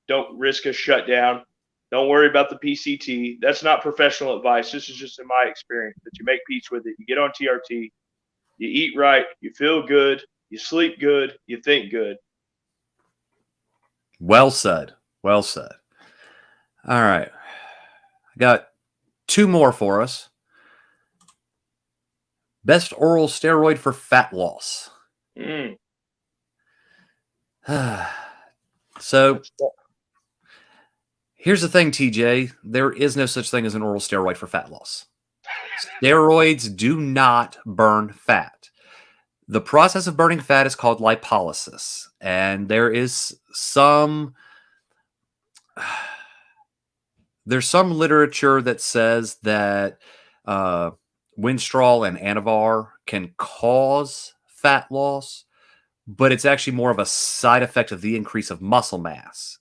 Don't risk a shutdown. Don't worry about the PCT. That's not professional advice. This is just in my experience, that you make peace with it. You get on TRT, you eat right, you feel good, you sleep good, you think good. Well said. Well said. All right. I got 2 more for us. Best oral steroid for fat loss. Mm. So here's the thing, TJ. There is no such thing as an oral steroid for fat loss. Steroids do not burn fat. The process of burning fat is called lipolysis. And there's some literature that says that Winstrol and Anavar can cause fat loss, but it's actually more of a side effect of the increase of muscle mass.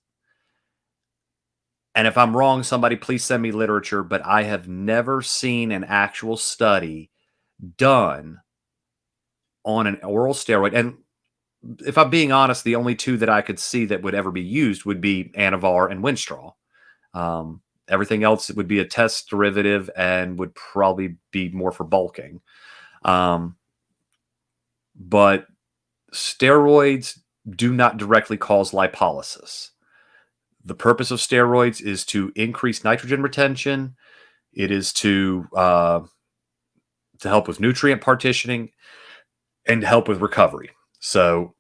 And if I'm wrong, somebody please send me literature, but I have never seen an actual study done on an oral steroid. And if I'm being honest, the only 2 that I could see that would ever be used would be Anavar and Winstrol. Everything else would be a test derivative and would probably be more for bulking. But steroids do not directly cause lipolysis. The purpose of steroids is to increase nitrogen retention. It is to help with nutrient partitioning and help with recovery. So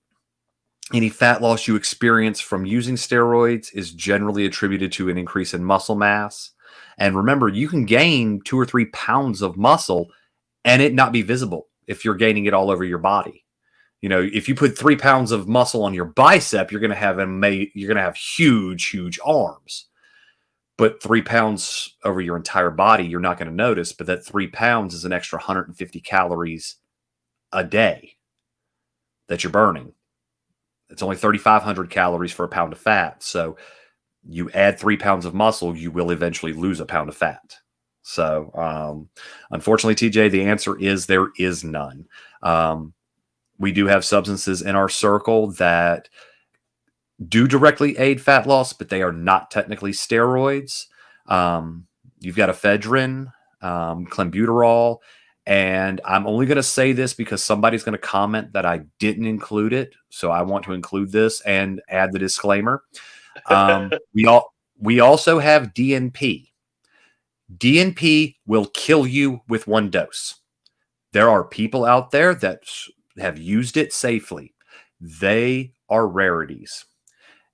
any fat loss you experience from using steroids is generally attributed to an increase in muscle mass. And remember, you can gain 2 or 3 pounds of muscle and it not be visible if you're gaining it all over your body. You know, if you put 3 pounds of muscle on your bicep, you're going to have huge arms. But 3 pounds over your entire body, you're not going to notice. But that 3 pounds is an extra 150 calories a day that you're burning. It's only 3,500 calories for a pound of fat. So you add 3 pounds of muscle, you will eventually lose a pound of fat. So unfortunately, TJ, the answer is there is none. We do have substances in our circle that do directly aid fat loss, but they are not technically steroids. You've got ephedrine, clenbuterol, and I'm only going to say this because somebody's going to comment that I didn't include it. So I want to include this and add the disclaimer. We also have DNP. DNP will kill you with 1 dose. There are people out there that have used it safely. They are rarities.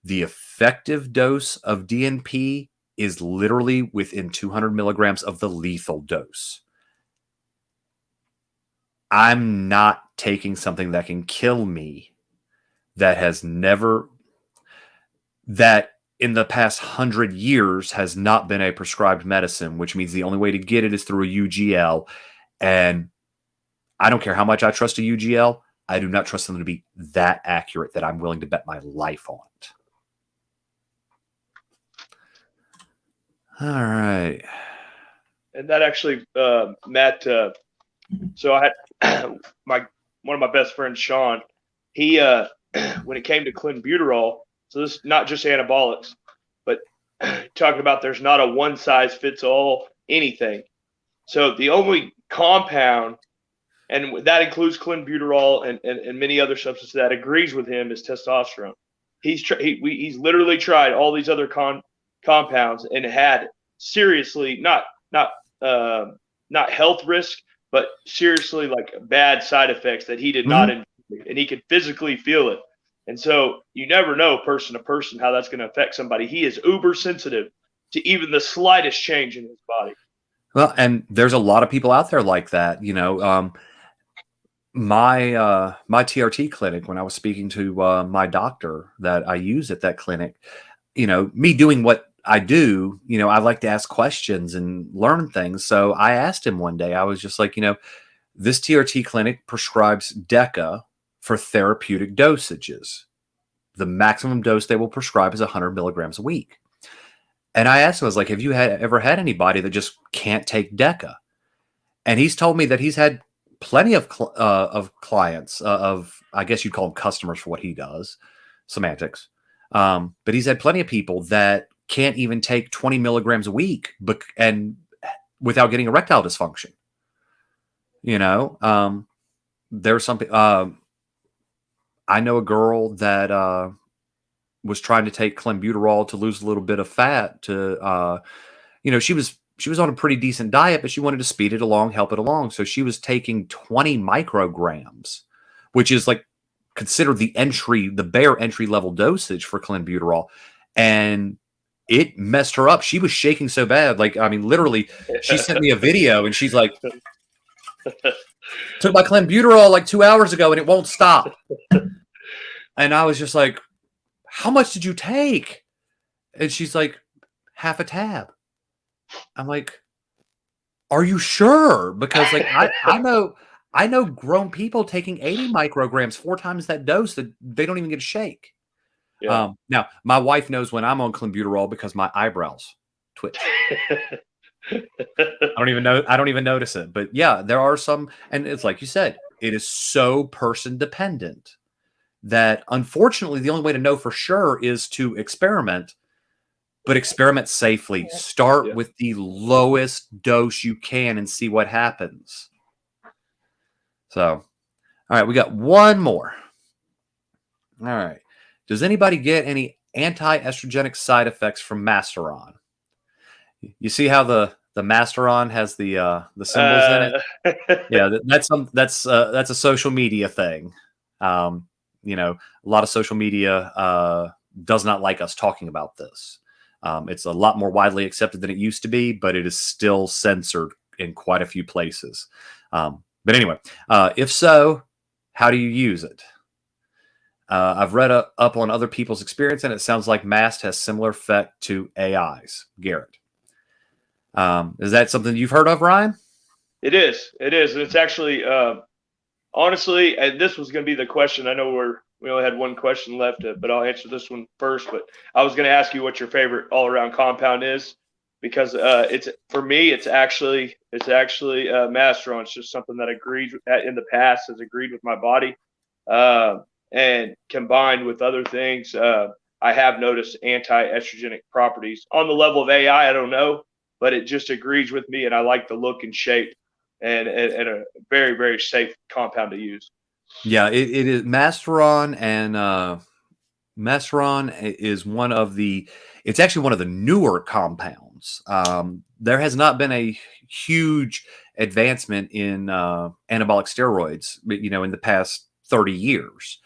The effective dose of DNP is literally within 200 milligrams of the lethal dose. I'm not taking something that can kill me that in the past 100 years has not been a prescribed medicine, which means the only way to get it is through a UGL. And I don't care how much I trust a UGL. I do not trust them to be that accurate that I'm willing to bet my life on it. All right. And that actually, Matt, so I had one of my best friends, Sean, he, when it came to clenbuterol, so this is not just anabolics, but talking about there's not a one size fits all anything. So the only compound, and that includes clenbuterol and many other substances that agrees with him, is testosterone. He's literally tried all these other compounds and had seriously not health risk, but seriously like bad side effects that he did not enjoy, and he could physically feel it. And so you never know person to person how that's going to affect somebody. He is uber sensitive to even the slightest change in his body. Well, and there's a lot of people out there like that. You know, my TRT clinic, when I was speaking to my doctor that I use at that clinic, you know, me doing what I do, you know, I like to ask questions and learn things. So I asked him one day, I was just like, you know, this TRT clinic prescribes DECA for therapeutic dosages. The maximum dose they will prescribe is 100 milligrams a week. And I asked him, I was like, have you ever had anybody that just can't take DECA? And he's told me that he's had plenty of clients, I guess you'd call them customers for what he does, semantics. But he's had plenty of people that can't even take 20 milligrams a week, and without getting erectile dysfunction. You know, there's something. I know a girl that was trying to take clenbuterol to lose a little bit of fat to, she was on a pretty decent diet, but she wanted to speed it along, help it along. So she was taking 20 micrograms, which is like considered the bare entry level dosage for clenbuterol. And it messed her up. She was shaking so bad. Like, I mean, literally, she sent me a video and she's like, took my clenbuterol like 2 hours ago and it won't stop. And I was just like, how much did you take? And she's like, half a tab. I'm like, are you sure? Because like I know grown people taking 80 micrograms, 4 times that dose, that they don't even get a shake. Yeah. Now my wife knows when I'm on clenbuterol because my eyebrows twitch. I don't even notice it. But yeah, there are some, and it's like you said, it is so person dependent that unfortunately the only way to know for sure is to experiment, but experiment safely. Start with the lowest dose you can and see what happens. So, all right, we got one more. All right. Does anybody get any anti-estrogenic side effects from Masteron? You see how the Masteron has the symbols in it? Yeah, that's a social media thing. A lot of social media does not like us talking about this. It's a lot more widely accepted than it used to be, but it is still censored in quite a few places. But anyway, if so, how do you use it? I've read up on other people's experience, and it sounds like MAST has similar effect to AIs. Garrett, is that something you've heard of, Ryan? It is. And it's actually, honestly, and this was going to be the question. I know we only had one question left, but I'll answer this one first. But I was going to ask you what your favorite all-around compound is, because for me, it's actually Masteron. It's just something that in the past has agreed with my body, and combined with other things, I have noticed anti-estrogenic properties. On the level of AI, I don't know, but it just agrees with me, and I like the look and shape, and a very, very safe compound to use. Yeah, it is Masteron, and Masteron is it's actually one of the newer compounds. There has not been a huge advancement in anabolic steroids, in the past 30 years.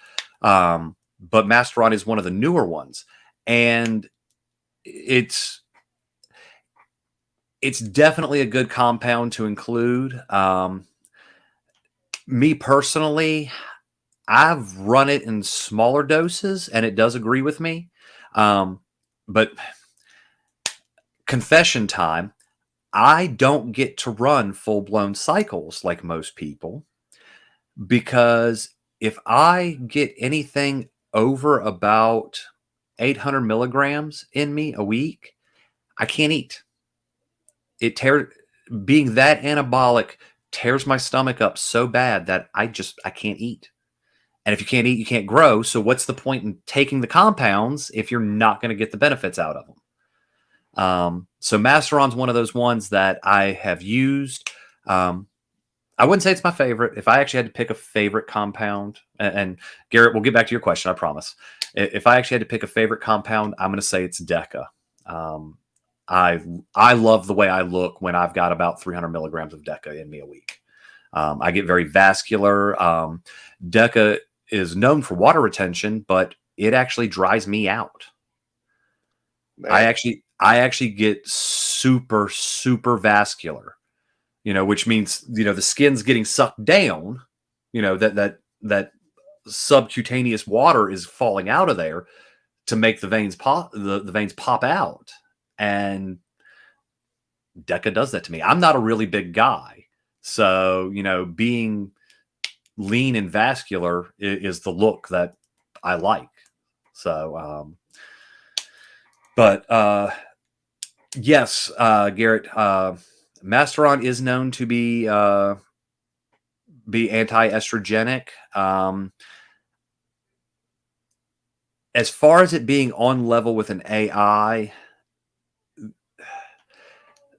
But Masteron is one of the newer ones, and it's definitely a good compound to include. Me personally, I've run it in smaller doses and it does agree with me. But confession time, I don't get to run full-blown cycles like most people, because if I get anything over about 800 milligrams in me a week, I can't eat. Being that anabolic tears my stomach up so bad that I can't eat. And if you can't eat, you can't grow. So what's the point in taking the compounds if you're not going to get the benefits out of them? So Masteron's one of those ones that I have used. I wouldn't say it's my favorite. If I actually had to pick a favorite compound, and Garrett, we'll get back to your question, I promise. If I actually had to pick a favorite compound, I'm going to say it's DECA. I love the way I look when I've got about 300 milligrams of DECA in me a week. I get very vascular. DECA is known for water retention, but it actually dries me out. Man. I actually get super, super vascular, which means, the skin's getting sucked down, that subcutaneous water is falling out of there to make the veins pop out. And DECA does that to me. I'm not a really big guy. So, being lean and vascular is the look that I like. So, yes, Garrett, Masteron is known to be anti-estrogenic. As far as it being on level with an AI,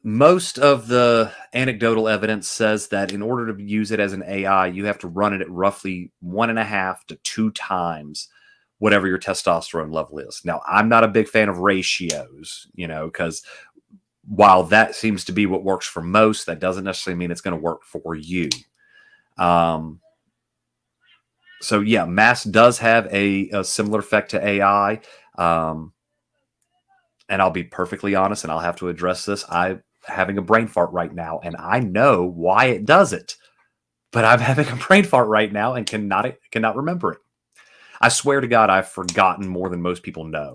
most of the anecdotal evidence says that in order to use it as an AI, you have to run it at roughly 1.5 to 2 times whatever your testosterone level is. Now, I'm not a big fan of ratios, because while that seems to be what works for most, that doesn't necessarily mean it's going to work for you. So yeah, mass does have a similar effect to AI. And I'll be perfectly honest, and I'll have to address this. I'm having a brain fart right now, and I know why it does it, but I'm having a brain fart right now and cannot remember it. I swear to God, I've forgotten more than most people know.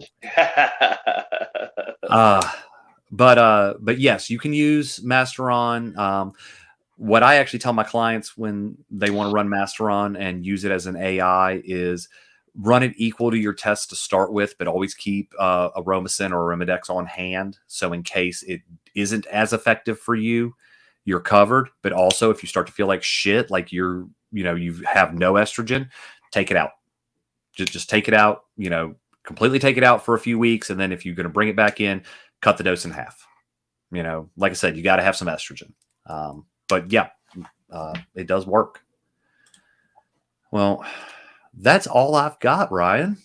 But yes, you can use Masteron. What I actually tell my clients when they want to run Masteron and use it as an AI is run it equal to your test to start with, but always keep Aromacin or Arimidex on hand. So in case it isn't as effective for you, you're covered. But also if you start to feel like shit, like you have no estrogen, take it out. Just take it out, completely take it out for a few weeks. And then if you're going to bring it back in, cut the dose in half. Like I said, you got to have some estrogen. But yeah, it does work. Well, that's all I've got, Ryan.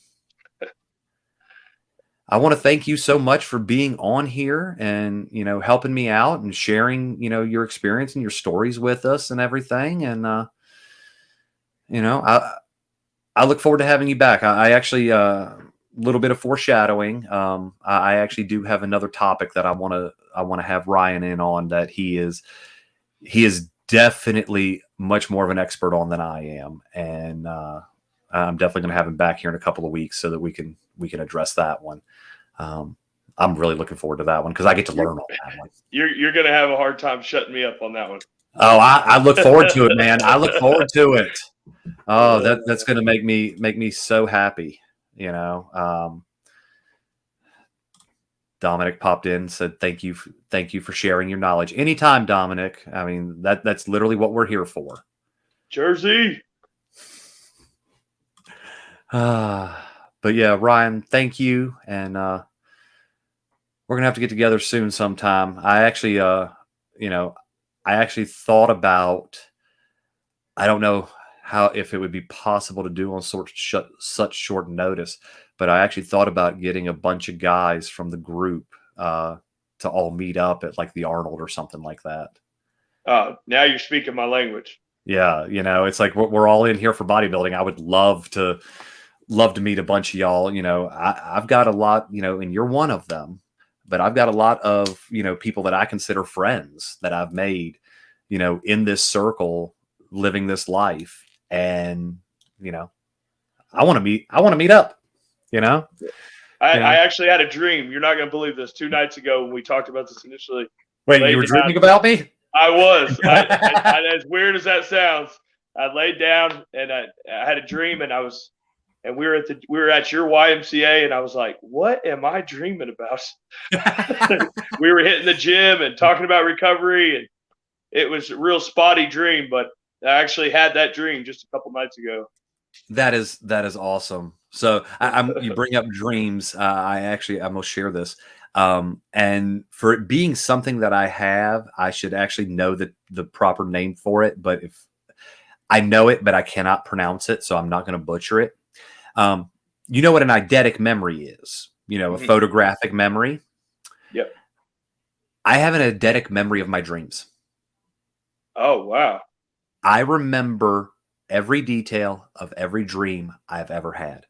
I want to thank you so much for being on here and, helping me out and sharing, your experience and your stories with us and everything. And, I look forward to having you back. I actually, little bit of foreshadowing. I actually do have another topic that I want to have Ryan in on that he is definitely much more of an expert on than I am. And, I'm definitely going to have him back here in a couple of weeks so that we can address that one. I'm really looking forward to that one because I get to learn on that one. You're going to have a hard time shutting me up on that one. Oh, I look forward to it, man. I look forward to it. Oh, that's going to make me so happy. Dominic popped in, said, thank you for sharing your knowledge. Anytime, Dominic. I mean, that's literally what we're here for. Jersey. But yeah, Ryan, thank you. And, we're going to have to get together soon sometime. I actually, thought about, I don't know if it would be possible to do on such short notice, but I actually thought about getting a bunch of guys from the group, to all meet up at like the Arnold or something like that. Now you're speaking my language. Yeah. It's like we're all in here for bodybuilding. I would love to meet a bunch of y'all. I've got a lot, and you're one of them, but I've got a lot of, people that I consider friends that I've made, in this circle, living this life. And, I want to meet up, I actually had a dream. You're not going to believe this. 2 nights ago when we talked about this initially. Wait, you were dreaming about me? I was. As weird as that sounds, I laid down and I had a dream, and we were at your YMCA, and I was like, what am I dreaming about? We were hitting the gym and talking about recovery, and it was a real spotty dream, but I actually had that dream just a couple nights ago. That is awesome. So you bring up dreams. I must share this. And for it being something that I have, I should actually know the proper name for it. But if I know it, but I cannot pronounce it, so I'm not going to butcher it. You know what an eidetic memory is? A photographic memory. Yep. I have an eidetic memory of my dreams. Oh, wow. I remember every detail of every dream I've ever had.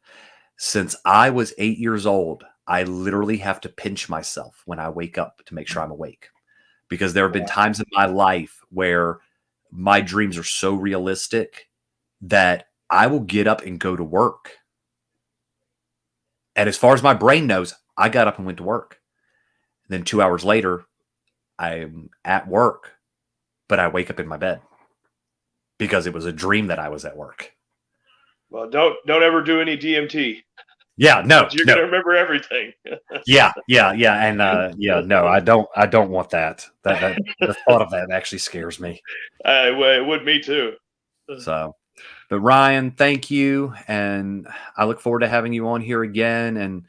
Since I was 8 years old, I literally have to pinch myself when I wake up to make sure I'm awake. Because there have been times in my life where my dreams are so realistic that I will get up and go to work. And as far as my brain knows, I got up and went to work. Then 2 hours later, I'm at work, but I wake up in my bed because it was a dream that I was at work. Well, don't ever do any DMT. Yeah, no. You're going to remember everything. Yeah. And no, I don't want that. That the thought of that actually scares me. It would me too. So, but Ryan, thank you. And I look forward to having you on here again. And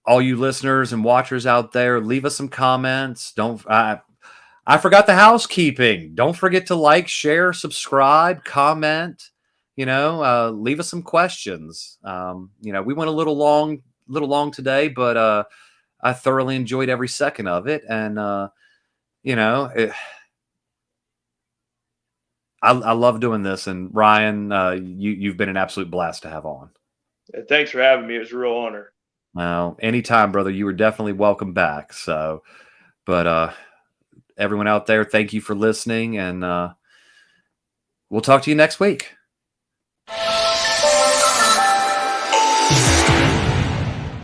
all you listeners and watchers out there, leave us some comments. I forgot the housekeeping. Don't forget to like, share, subscribe, comment. leave us some questions. We went a little long today, but I thoroughly enjoyed every second of it. And, I love doing this. And Ryan, you've been an absolute blast to have on. Thanks for having me. It was a real honor. Well, anytime, brother. You were definitely welcome back. So, but everyone out there, thank you for listening, and we'll talk to you next week.